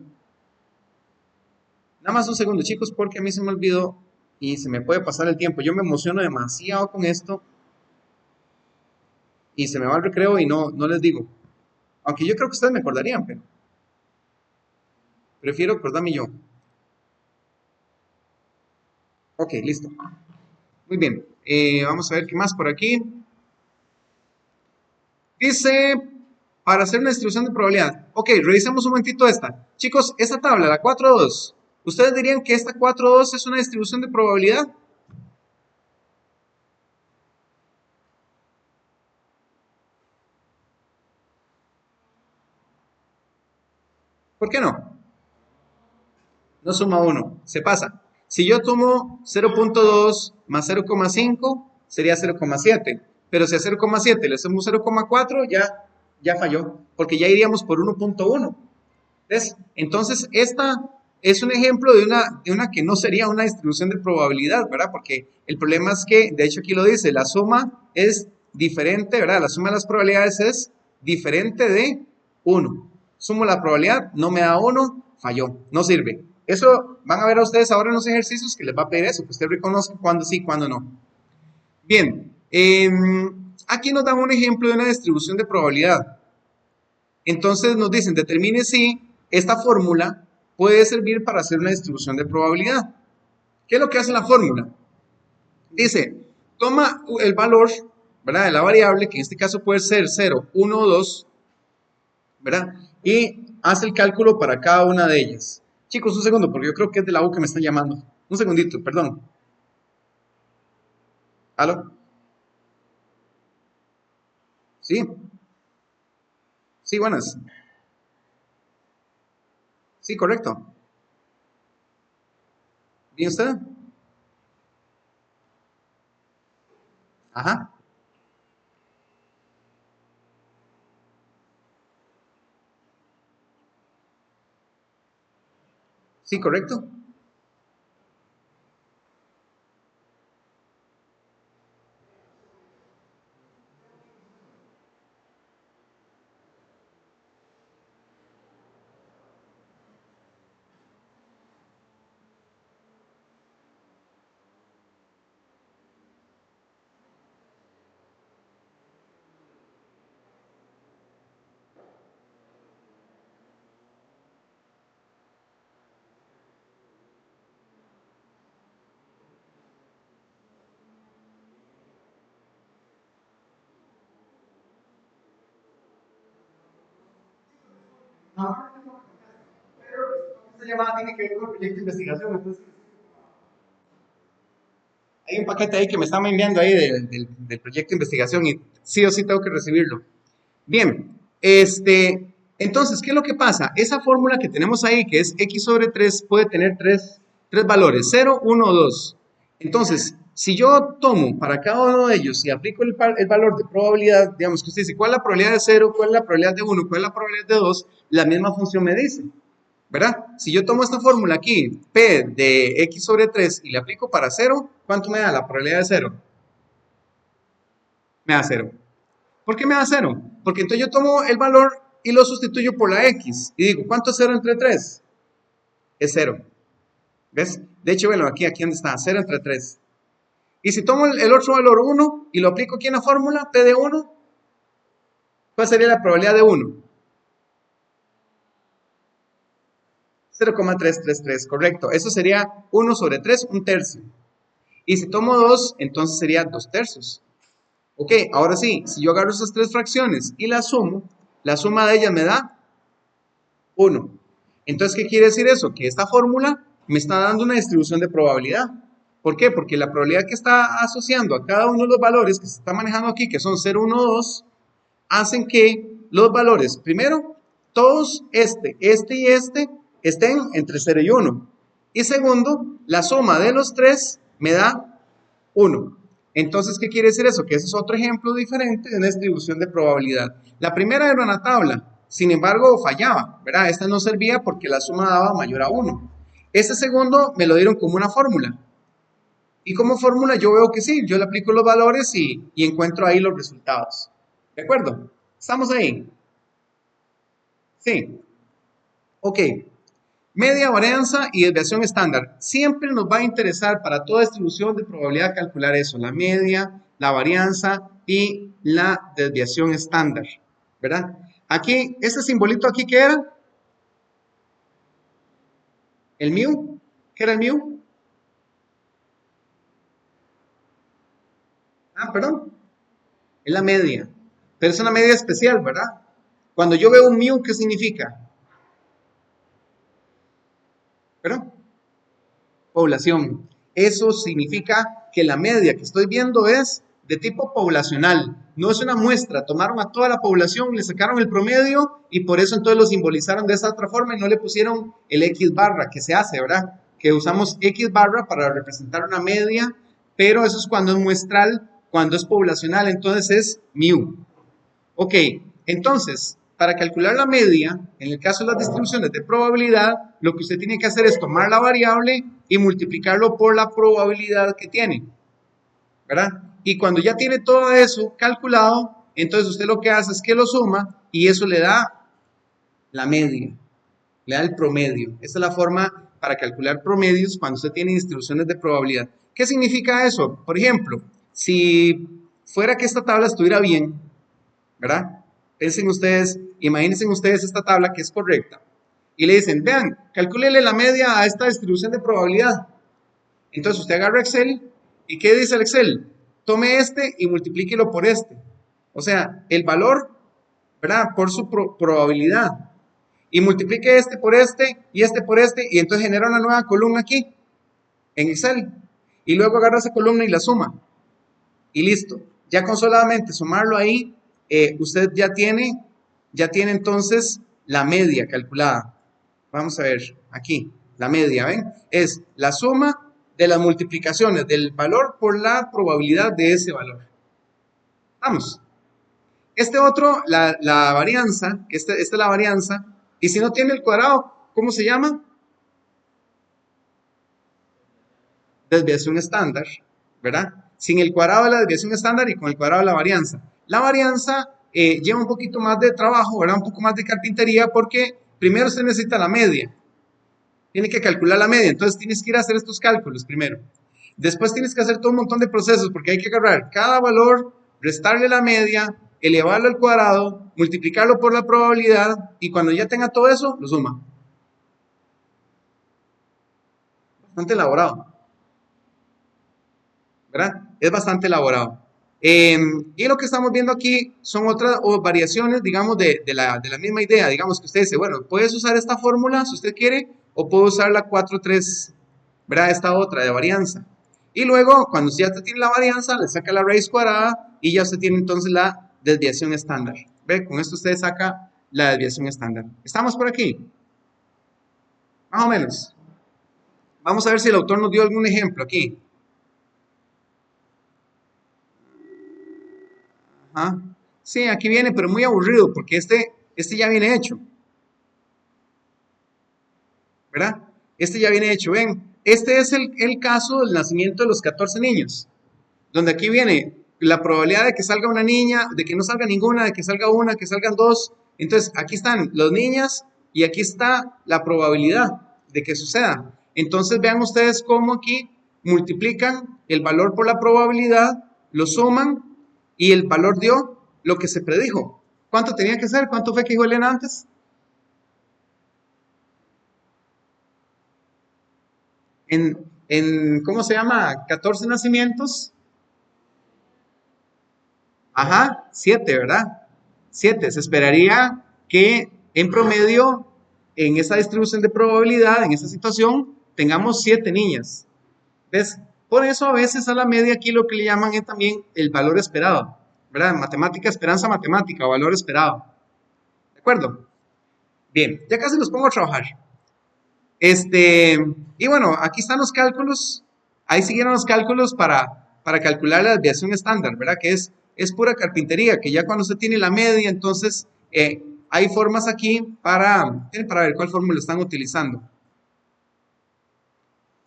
Nada más un segundo, chicos, porque a mí se me olvidó y se me puede pasar el tiempo. Yo me emociono demasiado con esto y se me va el recreo y no les digo. Aunque yo creo que ustedes me acordarían, pero Prefiero acordarme yo. Ok, listo. Muy bien. Vamos a ver qué más por aquí. Dice, para hacer una distribución de probabilidad. Ok, revisemos un momentito esta. Chicos, esta tabla, la 4-2. ¿Ustedes dirían que esta 4-2 es una distribución de probabilidad? ¿Por qué no? No suma 1, se pasa. Si yo tomo 0.2 más 0,5, sería 0,7. Pero si a 0,7 le sumo 0,4, ya falló, porque ya iríamos por 1.1. ¿Ves? Entonces, esta es un ejemplo de una que no sería una distribución de probabilidad, ¿verdad? Porque el problema es que, de hecho aquí lo dice, la suma es diferente, ¿verdad? La suma de las probabilidades es diferente de 1. Sumo la probabilidad, no me da 1, falló, no sirve. Eso van a ver a ustedes ahora en los ejercicios que les va a pedir eso, que usted reconozca cuándo sí, cuándo no. Bien, aquí nos dan un ejemplo de una distribución de probabilidad. Entonces nos dicen, determine si esta fórmula puede servir para hacer una distribución de probabilidad. ¿Qué es lo que hace la fórmula? Dice, toma el valor, ¿verdad?, de la variable, que en este caso puede ser 0, 1 o 2, ¿verdad? Y hace el cálculo para cada una de ellas. Chicos, un segundo, porque yo creo que es de la U que me están llamando. Un segundito, perdón. ¿Aló? Sí, sí, buenas. Sí, correcto. ¿Bien usted? Ajá. Sí, correcto. Esta llamada tiene que ver con el proyecto de investigación, entonces hay un paquete ahí que me están enviando ahí del proyecto de investigación y sí o sí tengo que recibirlo. Bien, entonces, ¿qué es lo que pasa? Esa fórmula que tenemos ahí, que es x sobre 3, puede tener tres valores, 0, 1 o 2. Entonces, si yo tomo para cada uno de ellos y aplico el valor de probabilidad, digamos que usted dice, ¿cuál es la probabilidad de 0? ¿Cuál es la probabilidad de 1? ¿Cuál es la probabilidad de 2? La misma función me dice, ¿verdad? Si yo tomo esta fórmula aquí, P de x sobre 3, y le aplico para 0, ¿cuánto me da la probabilidad de 0? Me da 0. ¿Por qué me da 0? Porque entonces yo tomo el valor y lo sustituyo por la x. Y digo, ¿cuánto es 0 entre 3? Es 0. ¿Ves? De hecho, bueno, aquí donde está, 0 entre 3. Y si tomo el otro valor 1 y lo aplico aquí en la fórmula, P de 1, ¿cuál sería la probabilidad de 1? 0,333, correcto. Eso sería 1 sobre 3, un tercio. Y si tomo 2, entonces sería 2 tercios. Ok, ahora sí, si yo agarro esas tres fracciones y las sumo, la suma de ellas me da 1. Entonces, ¿qué quiere decir eso? Que esta fórmula me está dando una distribución de probabilidad. ¿Por qué? Porque la probabilidad que está asociando a cada uno de los valores que se está manejando aquí, que son 0, 1, 2, hacen que los valores, primero, todos y este, estén entre 0 y 1. Y segundo, la suma de los tres me da 1. Entonces, ¿qué quiere decir eso? Que ese es otro ejemplo diferente de una distribución de probabilidad. La primera era una tabla, sin embargo, fallaba, ¿verdad? Esta no servía porque la suma daba mayor a 1. Este segundo me lo dieron como una fórmula. Y como fórmula yo veo que sí, yo le aplico los valores y encuentro ahí los resultados. ¿De acuerdo? ¿Estamos ahí? Sí. Ok. Media, varianza y desviación estándar. Siempre nos va a interesar para toda distribución de probabilidad calcular eso, la media, la varianza y la desviación estándar, ¿verdad? Aquí, este simbolito aquí, ¿qué era? ¿El mu? ¿Qué era el mu? Ah, perdón. Es la media. Pero es una media especial, ¿verdad? Cuando yo veo un mu, ¿qué significa? ¿Perdón? Población. Eso significa que la media que estoy viendo es de tipo poblacional. No es una muestra. Tomaron a toda la población, le sacaron el promedio y por eso entonces lo simbolizaron de esa otra forma y no le pusieron el X barra que se hace, ¿verdad? Que usamos X barra para representar una media, pero eso es cuando es muestral, cuando es poblacional, entonces es mu. Ok, entonces, para calcular la media, en el caso de las distribuciones de probabilidad, lo que usted tiene que hacer es tomar la variable y multiplicarlo por la probabilidad que tiene, ¿verdad? Y cuando ya tiene todo eso calculado, entonces usted lo que hace es que lo suma y eso le da la media, le da el promedio. Esa es la forma para calcular promedios cuando usted tiene distribuciones de probabilidad. ¿Qué significa eso? Por ejemplo, si fuera que esta tabla estuviera bien, ¿verdad? Piensen ustedes, imagínense ustedes esta tabla que es correcta y le dicen, vean, calcúlele la media a esta distribución de probabilidad. Entonces usted agarra Excel y ¿qué dice el Excel? Tome este y multiplíquelo por este. O sea, el valor, ¿verdad? Por su probabilidad. Y multiplique este por este y entonces genera una nueva columna aquí en Excel. Y luego agarra esa columna y la suma. Y listo. Ya con solamente sumarlo ahí, usted ya tiene entonces la media calculada. Vamos a ver aquí, la media, ¿ven? Es la suma de las multiplicaciones del valor por la probabilidad de ese valor. Vamos. Este otro, la varianza, esta es la varianza, y si no tiene el cuadrado, ¿cómo se llama? Desviación estándar, ¿verdad? Sin el cuadrado de la desviación estándar y con el cuadrado de la varianza. La varianza lleva un poquito más de trabajo, ¿verdad? Un poco más de carpintería porque primero usted necesita la media. Tiene que calcular la media, entonces tienes que ir a hacer estos cálculos primero. Después tienes que hacer todo un montón de procesos porque hay que agarrar cada valor, restarle la media, elevarlo al cuadrado, multiplicarlo por la probabilidad y cuando ya tenga todo eso, lo suma. Bastante elaborado. ¿Verdad? Es bastante elaborado. Y lo que estamos viendo aquí son otras variaciones, digamos, de la misma idea. Digamos que usted dice, bueno, puedes usar esta fórmula si usted quiere, o puedo usar la 4-3, ¿verdad? Esta otra de varianza. Y luego, cuando usted ya tiene la varianza, le saca la raíz cuadrada y ya usted tiene entonces la desviación estándar. ¿Ve? Con esto usted saca la desviación estándar. ¿Estamos por aquí? Más o menos. Vamos a ver si el autor nos dio algún ejemplo aquí. Ajá. Sí, aquí viene, pero muy aburrido porque este ya viene hecho, ¿verdad? Este ya viene hecho. Ven, este es el caso del nacimiento de los 14 niños, donde aquí viene la probabilidad de que salga una niña, de que no salga ninguna, de que salga una, que salgan dos. Entonces, aquí están las niñas y aquí está la probabilidad de que suceda. Entonces, vean ustedes cómo aquí multiplican el valor por la probabilidad, lo suman y el valor dio lo que se predijo. ¿Cuánto tenía que ser? ¿Cuánto fue que dijo Elena antes? ¿Cómo se llama? 14 nacimientos. Ajá, 7, ¿verdad? 7. Se esperaría que en promedio, en esa distribución de probabilidad, en esa situación, tengamos 7 niñas. ¿Ves? Por eso a veces a la media aquí lo que le llaman es también el valor esperado, ¿verdad? Matemática, esperanza matemática, o valor esperado. ¿De acuerdo? Bien, ya casi los pongo a trabajar. Y bueno, aquí están los cálculos. Ahí siguieron los cálculos para calcular la desviación estándar, ¿verdad? Que es pura carpintería, que ya cuando usted tiene la media, entonces hay formas aquí para ver cuál fórmula están utilizando.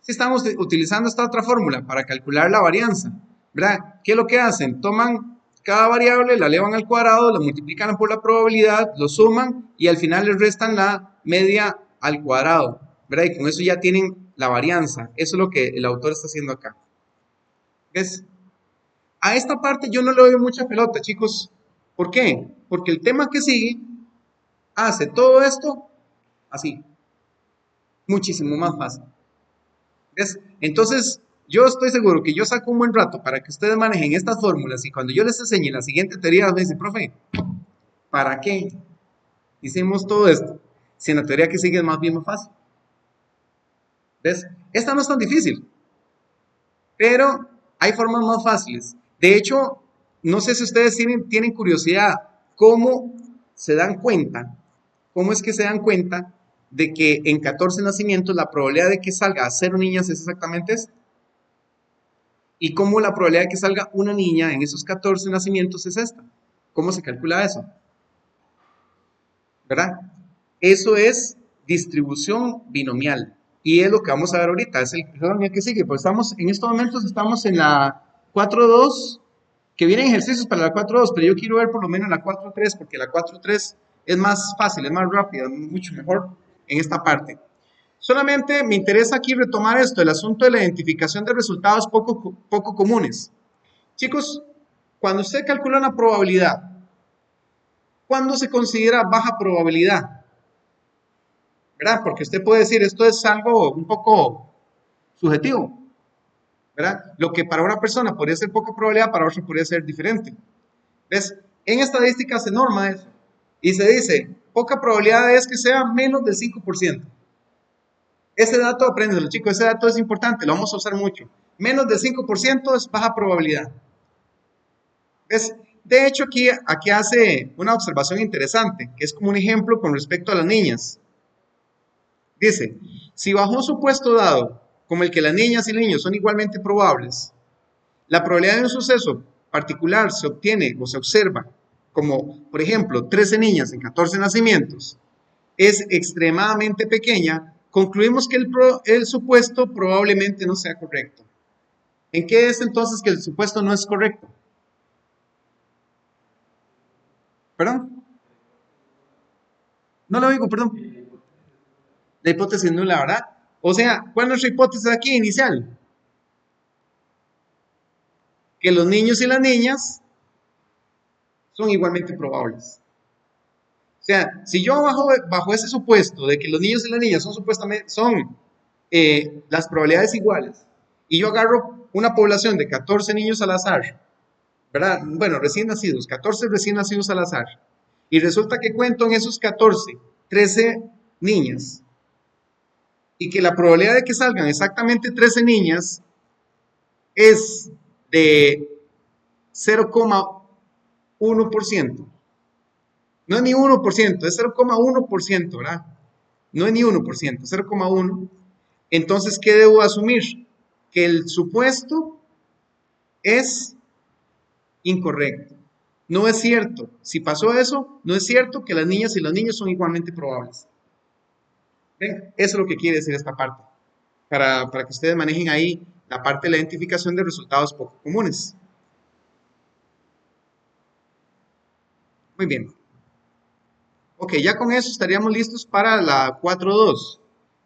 Si estamos utilizando esta otra fórmula para calcular la varianza, ¿verdad? ¿Qué es lo que hacen? Toman cada variable, la elevan al cuadrado, la multiplican por la probabilidad, lo suman y al final les restan la media al cuadrado, ¿verdad? Y con eso ya tienen la varianza. Eso es lo que el autor está haciendo acá. ¿Ves? A esta parte yo no le doy mucha pelota, chicos. ¿Por qué? Porque el tema que sigue hace todo esto así. muchísimo más fácil. ¿Ves? Entonces, yo estoy seguro que yo saco un buen rato para que ustedes manejen estas fórmulas y cuando yo les enseñe la siguiente teoría, me dicen, profe, ¿para qué hicimos todo esto? Si en la teoría que sigue es más bien más fácil. ¿Ves? Esta no es tan difícil, pero hay formas más fáciles. De hecho, no sé si ustedes tienen curiosidad, ¿cómo se dan cuenta? ¿Cómo es que se dan cuenta de que en 14 nacimientos la probabilidad de que salga a 0 niñas es exactamente esta? ¿Y cómo la probabilidad de que salga una niña en esos 14 nacimientos es esta? ¿Cómo se calcula eso? ¿Verdad? Eso es distribución binomial. Y es lo que vamos a ver ahorita. Es el que sigue. Pues estamos, en estos momentos estamos en la 4.2, que vienen ejercicios para la 4.2, pero yo quiero ver por lo menos la 4.3, porque la 4.3 es más fácil, es más rápida, es mucho mejor en esta parte. Solamente me interesa aquí retomar esto, el asunto de la identificación de resultados poco comunes. Chicos, cuando usted calcula una probabilidad, ¿cuándo se considera baja probabilidad? ¿Verdad? Porque usted puede decir, esto es algo un poco subjetivo, ¿verdad? Lo que para una persona podría ser poca probabilidad, para otra podría ser diferente. ¿Ves? En estadística se norma eso. Y se dice, poca probabilidad es que sea menos del 5%. Ese dato, apréndelo, chicos, ese dato es importante, lo vamos a usar mucho. Menos del 5% es baja probabilidad. ¿Ves? De hecho, aquí hace una observación interesante, que es como un ejemplo con respecto a las niñas. Dice, si bajo un supuesto dado, como el que las niñas y niños son igualmente probables, la probabilidad de un suceso particular se obtiene o se observa como, por ejemplo, 13 niñas en 14 nacimientos, es extremadamente pequeña, concluimos que el supuesto probablemente no sea correcto. ¿En qué es entonces que el supuesto no es correcto? ¿Perdón? No lo oigo, perdón. La hipótesis nula, ¿verdad? O sea, ¿cuál es nuestra hipótesis aquí inicial? Que los niños y las niñas son igualmente probables. O sea, si yo bajo ese supuesto de que los niños y las niñas son supuestamente, las probabilidades iguales, y yo agarro una población de 14 niños al azar, ¿verdad? Bueno, recién nacidos, 14 recién nacidos al azar, y resulta que cuento en esos 14, 13 niñas, y que la probabilidad de que salgan exactamente 13 niñas es de 0,1%. No es ni 1%, es 0,1%, ¿verdad? No es ni 1%, 0,1%. Entonces, ¿qué debo asumir? Que el supuesto es incorrecto. No es cierto. Si pasó eso, no es cierto que las niñas y los niños son igualmente probables. ¿Ven? Eso es lo que quiere decir esta parte. Para que ustedes manejen ahí la parte de la identificación de resultados poco comunes. Muy bien. Ok, ya con eso estaríamos listos para la 4.2.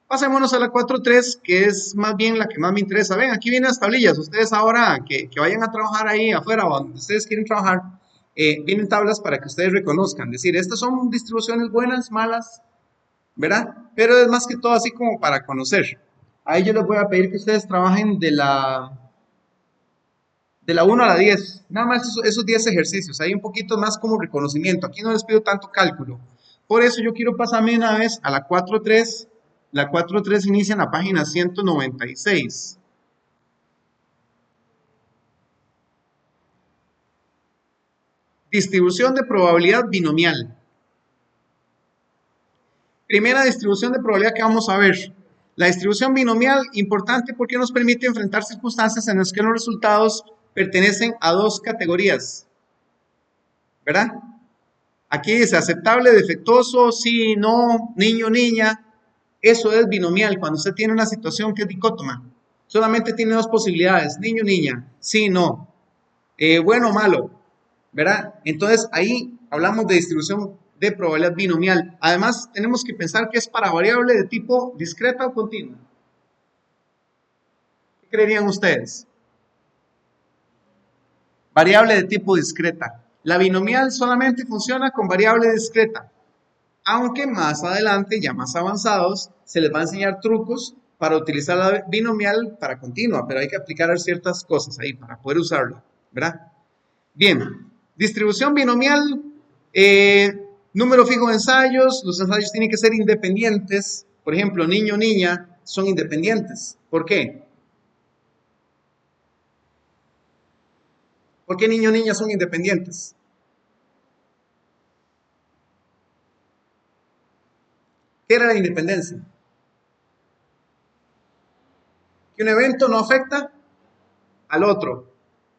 Pasémonos a la 4.3, que es más bien la que más me interesa. Ven, aquí vienen las tablillas. Ustedes ahora que vayan a trabajar ahí afuera o donde ustedes quieren trabajar, vienen tablas para que ustedes reconozcan. Es decir, estas son distribuciones buenas, malas, ¿verdad? Pero es más que todo así como para conocer. Ahí yo les voy a pedir que ustedes trabajen de la 1 a la 10. Nada más esos 10 ejercicios. Hay un poquito más como reconocimiento. Aquí no les pido tanto cálculo. Por eso yo quiero pasarme una vez a la 4.3. La 4.3 inicia en la página 196. Distribución de probabilidad binomial. Primera distribución de probabilidad que vamos a ver. La distribución binomial, importante porque nos permite enfrentar circunstancias en las que los resultados pertenecen a dos categorías. ¿Verdad? Aquí dice aceptable, defectuoso, sí, no, niño, niña. Eso es binomial cuando usted tiene una situación que es dicótoma. Solamente tiene dos posibilidades, niño, niña, sí, no, bueno o malo, ¿verdad? Entonces ahí hablamos de distribución de probabilidad binomial. Además, tenemos que pensar que es para variable de tipo discreta o continua. ¿Qué creerían ustedes? Variable de tipo discreta. La binomial solamente funciona con variable discreta. Aunque más adelante, ya más avanzados, se les va a enseñar trucos para utilizar la binomial para continua, pero hay que aplicar ciertas cosas ahí para poder usarla, ¿verdad? Bien, distribución binomial, número fijo de ensayos, los ensayos tienen que ser independientes, por ejemplo, niño-niña son independientes. ¿Por qué? ¿Por qué niño-niña son independientes? ¿Qué era la independencia? Que un evento no afecta al otro.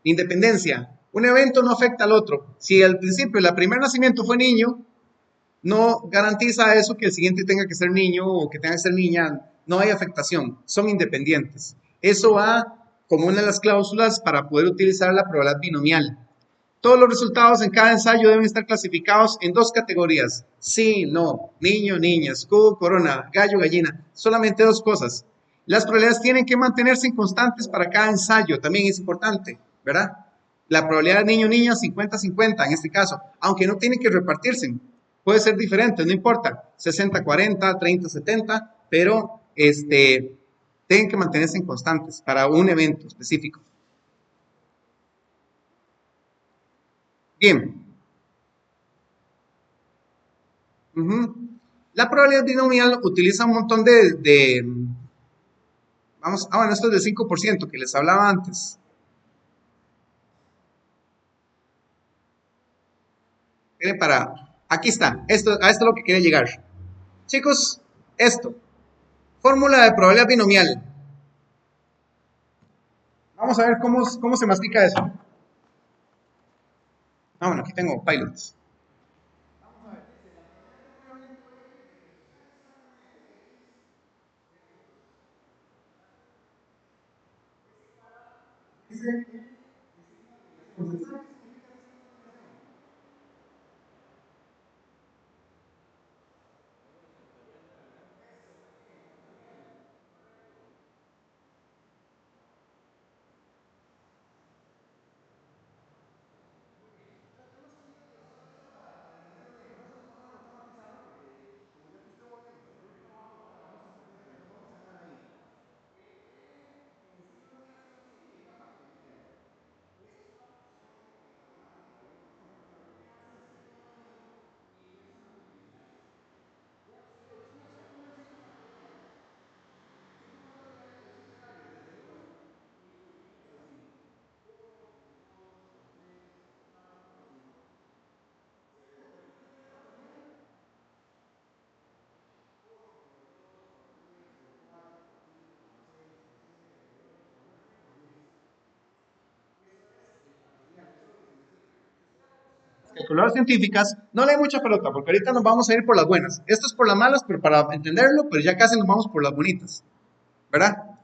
Independencia. Un evento no afecta al otro. Si al principio el primer nacimiento fue niño, no garantiza eso que el siguiente tenga que ser niño o que tenga que ser niña. No hay afectación. Son independientes. Eso va como una de las cláusulas para poder utilizar la probabilidad binomial. Todos los resultados en cada ensayo deben estar clasificados en dos categorías. Sí, no, niño, niña, escudo, corona, gallo, gallina. Solamente dos cosas. Las probabilidades tienen que mantenerse constantes para cada ensayo. También es importante, ¿verdad? La probabilidad de niño, niña, 50-50 en este caso. Aunque no tienen que repartirse. Puede ser diferente, no importa. 60-40, 30-70, pero tienen que mantenerse constantes para un evento específico. Bien. La probabilidad binomial utiliza un montón vamos, bueno, esto es del 5% que les hablaba antes. Miren aquí está, a esto es lo que quería llegar. Chicos, fórmula de probabilidad binomial. Vamos a ver cómo se mastica eso. Bueno, aquí tengo pilots. Calculadoras científicas, no le hay mucha pelota, porque ahorita nos vamos a ir por las buenas. Esto es por las malas, pero para entenderlo, pero ya casi nos vamos por las bonitas, ¿verdad?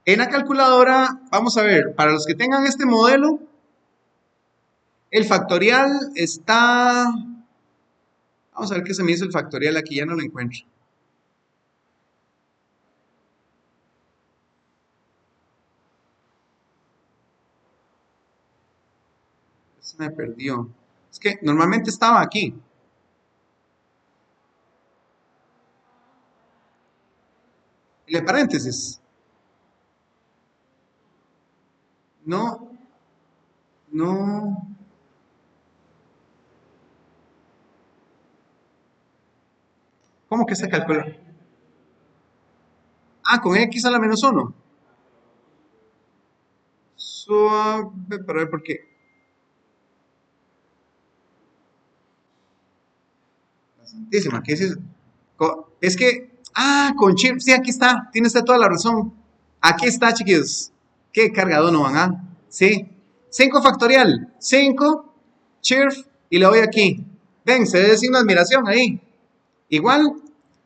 En la calculadora, vamos a ver, para los que tengan este modelo, el factorial está... Vamos a ver qué se me hizo el factorial aquí, ya no lo encuentro. Se me perdió. Es que normalmente estaba aquí. El paréntesis. No, no. ¿Cómo que se calcula? Ah, con x a la menos 1. Suave, pero a ver por qué. La santísima, ¿qué es eso? Es que, con chip, sí, aquí está, tiene usted toda la razón. Aquí está, chiquillos. Qué cargado no van, ¿ah? Sí. 5 factorial, 5, chirf, y le doy aquí. Ven, se ve signo de admiración ahí. Igual,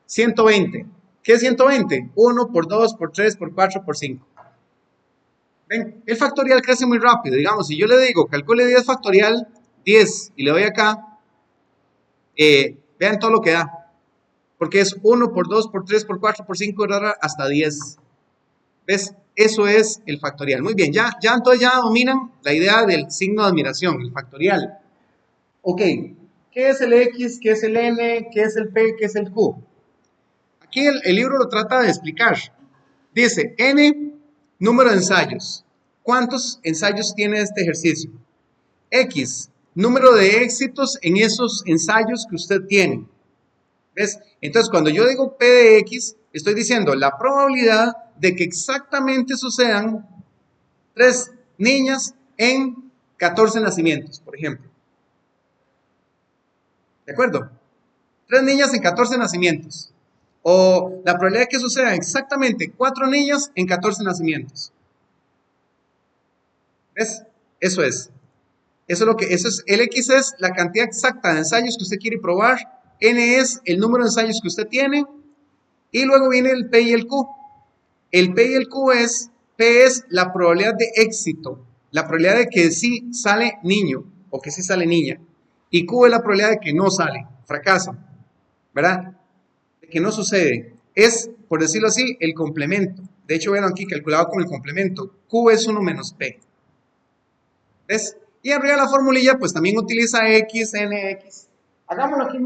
120. ¿Qué es 120? 1 por 2, por 3, por 4, por 5. Ven, el factorial crece muy rápido. Digamos, si yo le digo, calcule 10 factorial, 10, y le doy acá, vean todo lo que da. Porque es 1 por 2, por 3, por 4, por 5, hasta 10. ¿Ves? Eso es el factorial. Muy bien, entonces ya dominan la idea del signo de admiración, el factorial. Ok, ¿Qué es el X? ¿Qué es el N? ¿Qué es el P? ¿Qué es el Q? Aquí el libro lo trata de explicar. Dice, N, número de ensayos. ¿Cuántos ensayos tiene este ejercicio? X, número de éxitos en esos ensayos que usted tiene. ¿Ves? Entonces, cuando yo digo P de X, estoy diciendo la probabilidad de que exactamente sucedan 3 niñas en 14 nacimientos, por ejemplo. ¿De acuerdo? 3 niñas en 14 nacimientos. O la probabilidad de que sucedan exactamente 4 niñas en 14 nacimientos. ¿Ves? Eso es. Eso es, el X es la cantidad exacta de ensayos que usted quiere probar. N es el número de ensayos que usted tiene. Y luego viene el P y el Q. El P y el Q es, P es la probabilidad de éxito, la probabilidad de que sí sale niño o que sí sale niña. Y Q es la probabilidad de que no sale, fracasa, ¿verdad? De que no sucede. Es, por decirlo así, el complemento. De hecho, vean aquí calculado con el complemento. Q es 1 menos P. ¿Ves? Y arriba de la formulilla, pues también utiliza X, NX. Hagámoslo aquí.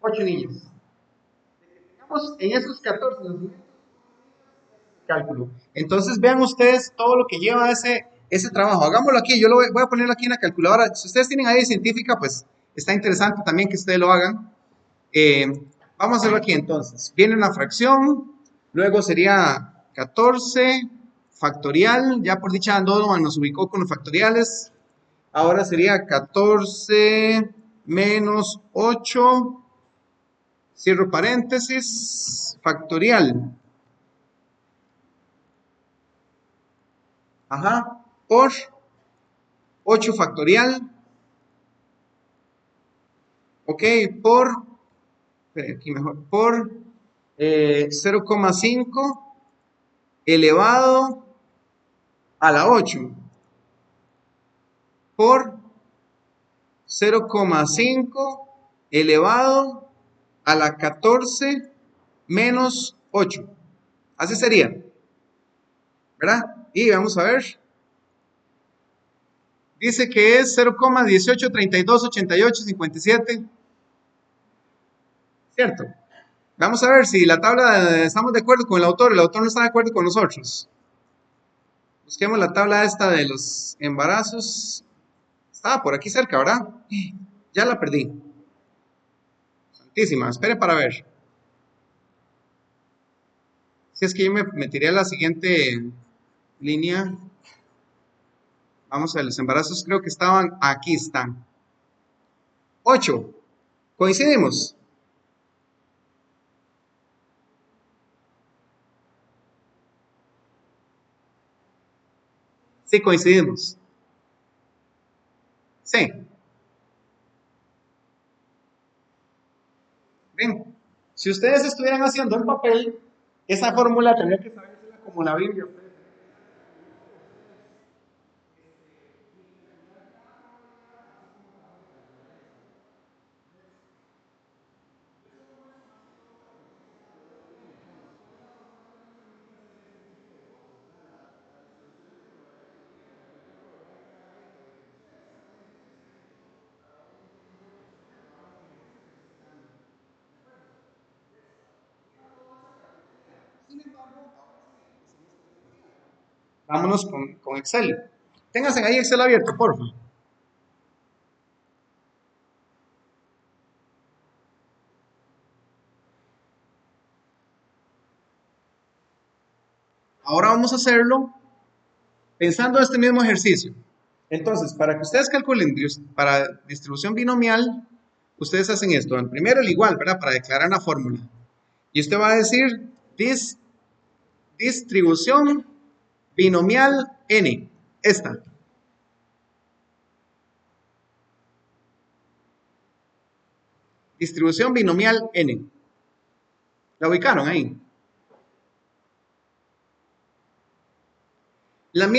Ocho niños. Digamos, en esos 14 nacimientos, cálculo. Entonces vean ustedes todo lo que lleva ese trabajo. Hagámoslo aquí, yo voy a ponerlo aquí en la calculadora. Si ustedes tienen ahí científica, pues está interesante también que ustedes lo hagan. Eh, Vamos a hacerlo aquí entonces. Viene una fracción, luego sería 14 factorial, ya por dicha Donovan nos ubicó con los factoriales. Ahora sería 14 menos 8, cierro paréntesis, factorial. Ajá, por 8 factorial, ok, por, aquí mejor, por 0,5 elevado a la 8, por 0,5 elevado a la 14 menos 8. Así sería, ¿verdad? Y vamos a ver. Dice que es 0,18328857. ¿Cierto? Vamos a ver si la tabla estamos de acuerdo con el autor no está de acuerdo con nosotros. Busquemos la tabla esta de los embarazos. Estaba por aquí cerca, ¿verdad? Ya la perdí. Santísima, espere para ver. Si es que yo me tiré a la siguiente línea. Vamos a ver, los embarazos creo que estaban, aquí están. 8. Coincidimos. Sí, coincidimos. Sí. Ven, si ustedes estuvieran haciendo en papel, esa fórmula tendría que sabérsela como la Biblia. Vámonos con Excel. Ténganse ahí Excel abierto, por favor. Ahora vamos a hacerlo pensando este mismo ejercicio. Entonces, para que ustedes calculen para distribución binomial, ustedes hacen esto. En primero el igual, ¿verdad? Para declarar una fórmula. Y usted va a decir distribución binomial n. Esta. Distribución binomial n. ¿La ubicaron ahí? El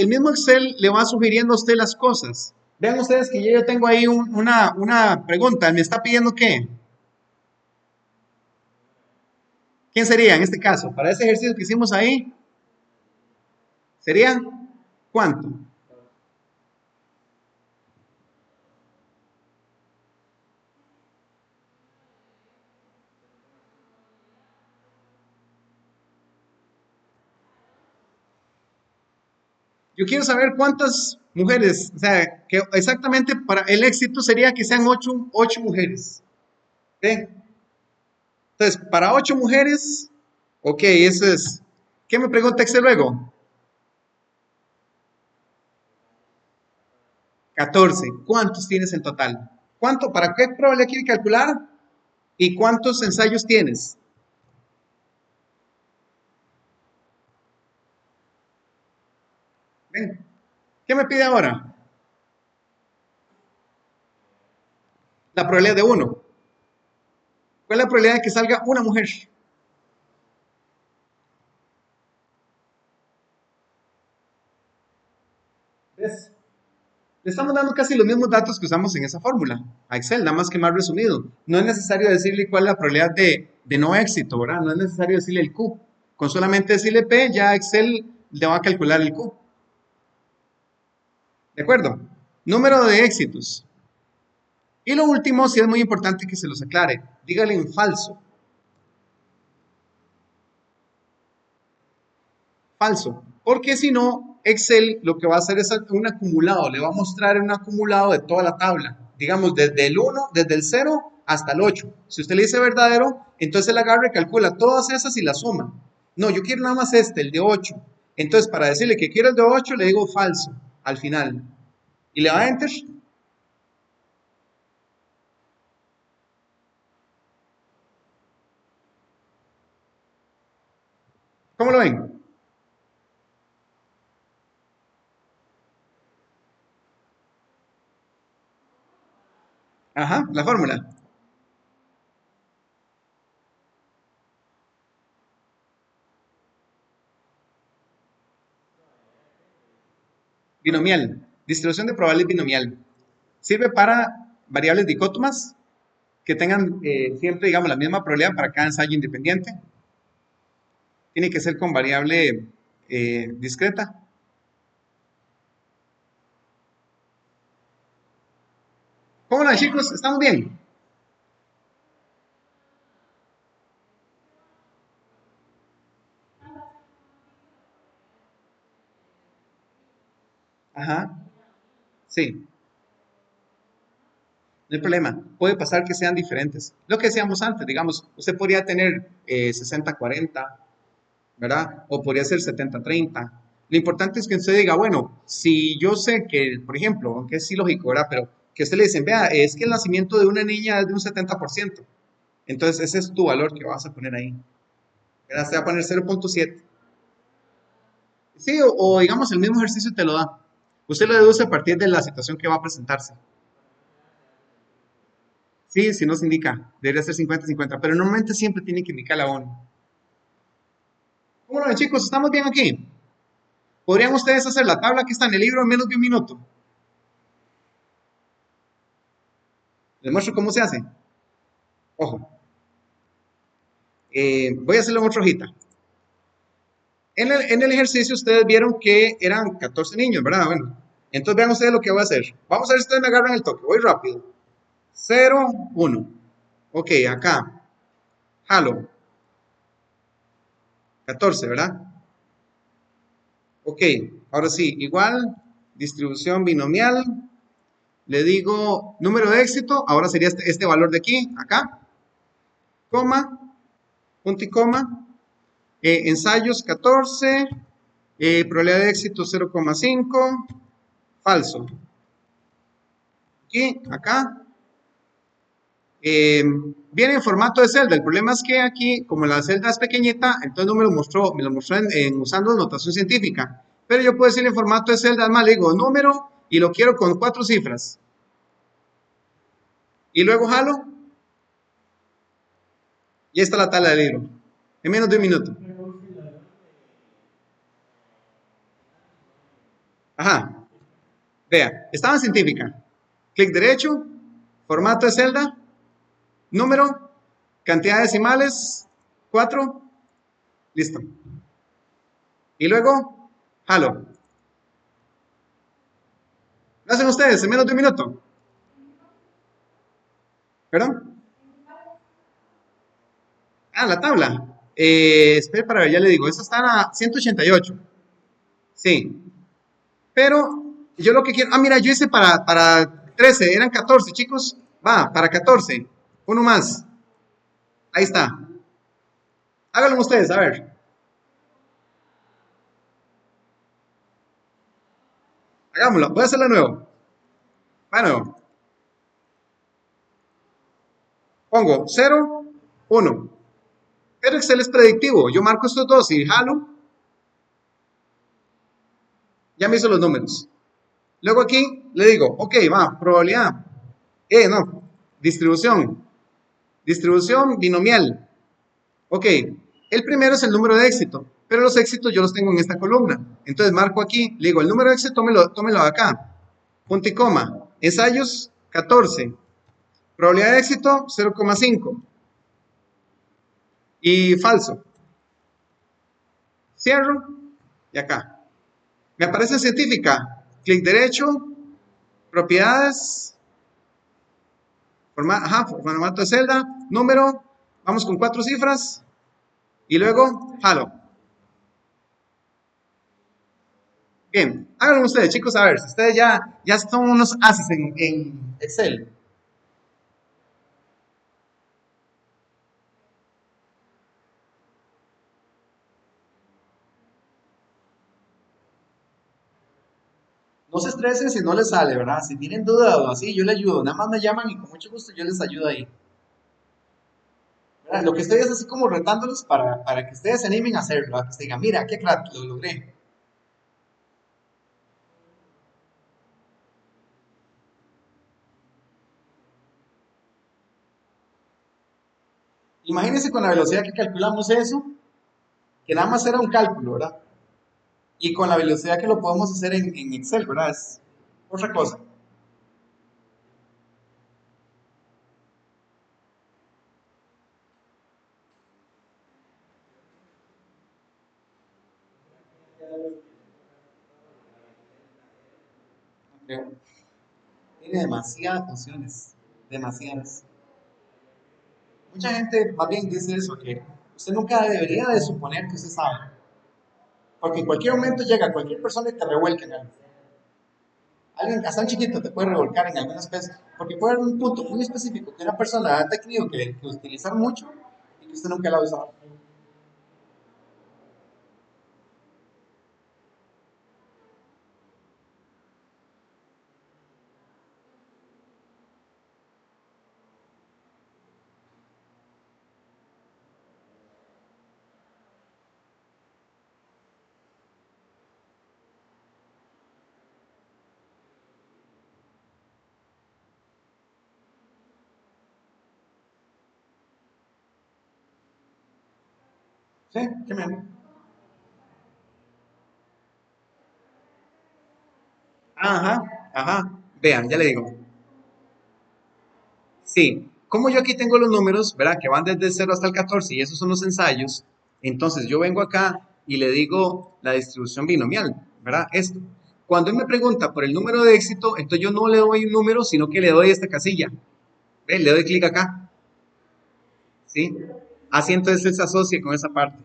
mismo Excel le va sugiriendo a usted las cosas. Vean ustedes que yo tengo ahí una pregunta. ¿Me está pidiendo qué? ¿Quién sería en este caso? Para ese ejercicio que hicimos ahí, ¿sería cuánto? Yo quiero saber cuántas mujeres, o sea, que exactamente para el éxito sería que sean ocho mujeres. ¿Ok? Entonces, para 8 mujeres, ok, eso es. ¿Qué me pregunta Excel luego? 14. ¿Cuántos tienes en total? ¿Cuánto? ¿Para qué probabilidad quiere calcular? ¿Y cuántos ensayos tienes? Ven. ¿Qué me pide ahora? La probabilidad de uno. ¿Cuál es la probabilidad de que salga una mujer? ¿Ves? Le estamos dando casi los mismos datos que usamos en esa fórmula, a Excel, nada más que más resumido. No es necesario decirle cuál es la probabilidad de no éxito, ¿verdad? No es necesario decirle el Q. Con solamente decirle P, ya Excel le va a calcular el Q. ¿De acuerdo? Número de éxitos. Y lo último, sí es muy importante que se los aclare. Dígale en falso. Falso. Porque si no, Excel lo que va a hacer es un acumulado. Le va a mostrar un acumulado de toda la tabla. Digamos, desde el 1, desde el 0 hasta el 8. Si usted le dice verdadero, entonces él agarra y calcula todas esas y las suma. No, yo quiero nada más el de 8. Entonces, para decirle que quiero el de 8, le digo falso al final. Y le va a enter. ¿Cómo lo ven? Ajá, la fórmula. Binomial. Distribución de probabilidad binomial. Sirve para variables dicótomas que tengan siempre, digamos, la misma probabilidad para cada ensayo independiente. Tiene que ser con variable discreta. ¿Cómo no, chicos? ¿Estamos bien? Ajá, sí, no hay problema. Puede pasar que sean diferentes. Lo que decíamos antes, digamos, usted podría tener 60-40, ¿verdad? O podría ser 70-30. Lo importante es que usted diga, bueno, si yo sé que, por ejemplo, aunque es ilógico, ¿verdad? Pero que usted le dicen, vea, es que el nacimiento de una niña es de un 70%. Entonces, ese es tu valor que vas a poner ahí. ¿Verdad? Usted va a poner 0.7. Sí, o digamos, el mismo ejercicio te lo da. Usted lo deduce a partir de la situación que va a presentarse. Sí, si no se indica, debería ser 50-50, pero normalmente siempre tiene que indicar la ONU. ¿Cómo lo ven, chicos? ¿Estamos bien aquí? ¿Podrían ustedes hacer la tabla que está en el libro en menos de un minuto? Les muestro cómo se hace. Ojo, voy a hacerlo en otra hojita. En el ejercicio ustedes vieron que eran 14 niños, ¿verdad? Bueno, entonces vean ustedes lo que voy a hacer. Vamos a ver si ustedes me agarran el toque. Voy rápido. 0, 1. Ok, acá. Jalo. 14, ¿verdad? Ok, ahora sí, igual, distribución binomial. Le digo número de éxito, ahora sería este valor de aquí, acá, coma, punto y coma. Ensayos 14, probabilidad de éxito 0,5, falso. Aquí, acá. Viene en formato de celda. El problema es que aquí, como la celda es pequeñita, entonces no me lo mostró usando notación científica. Pero yo puedo decir en formato de celda, además le digo número y lo quiero con 4 cifras. Y luego jalo y está la tabla del libro. En menos de un minuto. Ajá. Vea, estaba en científica. Clic derecho, formato de celda, número, cantidad de decimales, 4, listo. Y luego, jalo. ¿Lo hacen ustedes en menos de un minuto? ¿Perdón? Ah, la tabla. Espera para ver, ya le digo, esa está a 188. Sí. Pero yo lo que quiero. Ah, mira, yo hice para 13, eran 14, chicos. Va, para 14. Uno más. Ahí está. Háganlo ustedes, a ver. Hagámoslo. Voy a hacerlo de nuevo. Bueno, pongo 0, 1. Pero Excel es predictivo. Yo marco estos dos y jalo. Ya me hizo los números. Luego aquí le digo, ok, va, probabilidad. No, distribución. Distribución binomial. Ok, el primero es el número de éxito, pero los éxitos yo los tengo en esta columna. Entonces marco aquí, le digo, el número de éxito tómelo acá. Punto y coma. Ensayos, 14. Probabilidad de éxito, 0,5. Y falso. Cierro y acá. Me aparece científica. Clic derecho, propiedades, formato de celda, número, vamos con 4 cifras y luego jalo. Bien, háganlo ustedes, chicos, a ver, si ustedes ya son unos ases en Excel. No se estresen si no les sale, ¿verdad? Si tienen dudas o así, yo les ayudo. Nada más me llaman y con mucho gusto yo les ayudo ahí. ¿Verdad? Lo que estoy es así como retándolos para que ustedes se animen a hacerlo, ¿verdad? Que ustedes digan, mira, qué crack, lo logré. Imagínense con la velocidad que calculamos eso, que nada más era un cálculo, ¿verdad? Y con la velocidad que lo podemos hacer en Excel, ¿verdad? Es otra cosa. Creo. Tiene demasiadas funciones, demasiadas. Mucha gente más bien dice eso, que usted nunca debería de suponer que usted sabe. Porque en cualquier momento llega cualquier persona y te revuelca en algo. Alguien hasta un chiquito te puede revolcar en algunas veces, porque puede haber un punto muy específico que una persona ha tenido que utilizar mucho y que usted nunca la ha usado. Sí, qué bien. Ajá, ajá. Vean, ya le digo. Sí, como yo aquí tengo los números, ¿verdad? Que van desde el 0 hasta el 14 y esos son los ensayos, entonces yo vengo acá y le digo la distribución binomial, ¿verdad? Esto. Cuando él me pregunta por el número de éxito, entonces yo no le doy un número, sino que le doy esta casilla. ¿Ve? Le doy clic acá, ¿sí? Así entonces él se asocia con esa parte.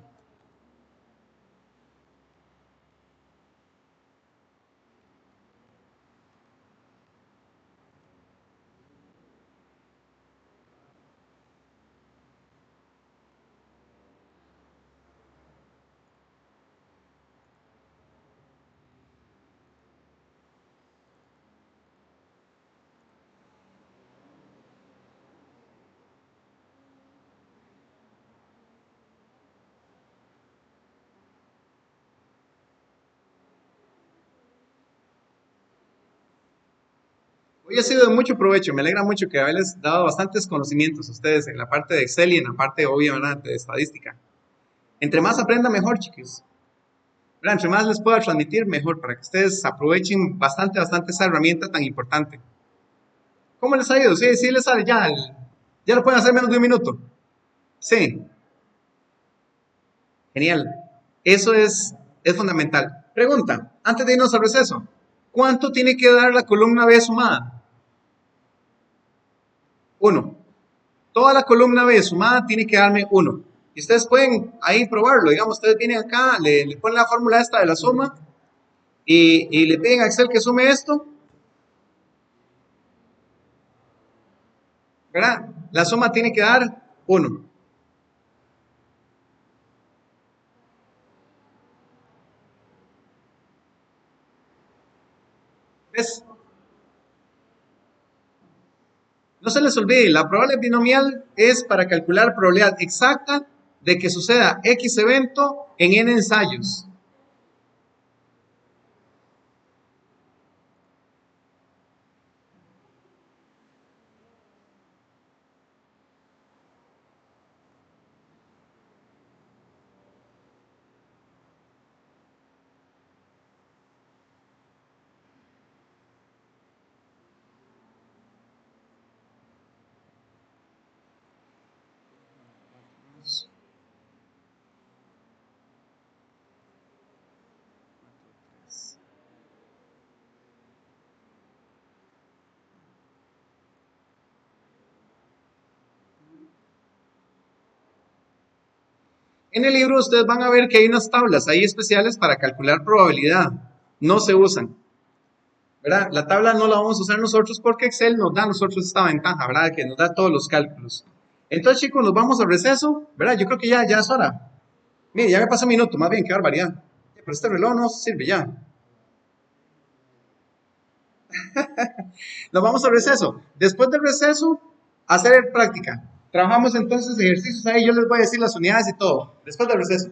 Hoy ha sido de mucho provecho, me alegra mucho que haberles dado bastantes conocimientos a ustedes en la parte de Excel y en la parte, obviamente, de estadística. Entre más aprenda, mejor, chicos. ¿Verdad? Entre más les pueda transmitir, mejor, para que ustedes aprovechen bastante, bastante esa herramienta tan importante. ¿Cómo les ha ido? Sí, sí les sale ya. Ya lo pueden hacer menos de un minuto. Sí, genial. Eso es fundamental. Pregunta, antes de irnos al receso, ¿cuánto tiene que dar la columna B sumada? Uno. Toda la columna B sumada tiene que darme uno. Y ustedes pueden ahí probarlo. Digamos, ustedes vienen acá, le ponen la fórmula esta de la suma y le piden a Excel que sume esto, ¿verdad? La suma tiene que dar uno. ¿Ves? No se les olvide, la probabilidad binomial es para calcular probabilidad exacta de que suceda X evento en N ensayos. En el libro ustedes van a ver que hay unas tablas ahí especiales para calcular probabilidad. No se usan, ¿verdad? La tabla no la vamos a usar nosotros porque Excel nos da a nosotros esta ventaja, ¿verdad? Que nos da todos los cálculos. Entonces, chicos, nos vamos al receso, ¿verdad? Yo creo que ya es hora. Mire, ya me pasa un minuto, más bien, qué barbaridad. Pero este reloj no sirve ya. Nos vamos al receso. Después del receso, hacer práctica. Trabajamos entonces ejercicios ahí, yo les voy a decir las unidades y todo. Después del receso.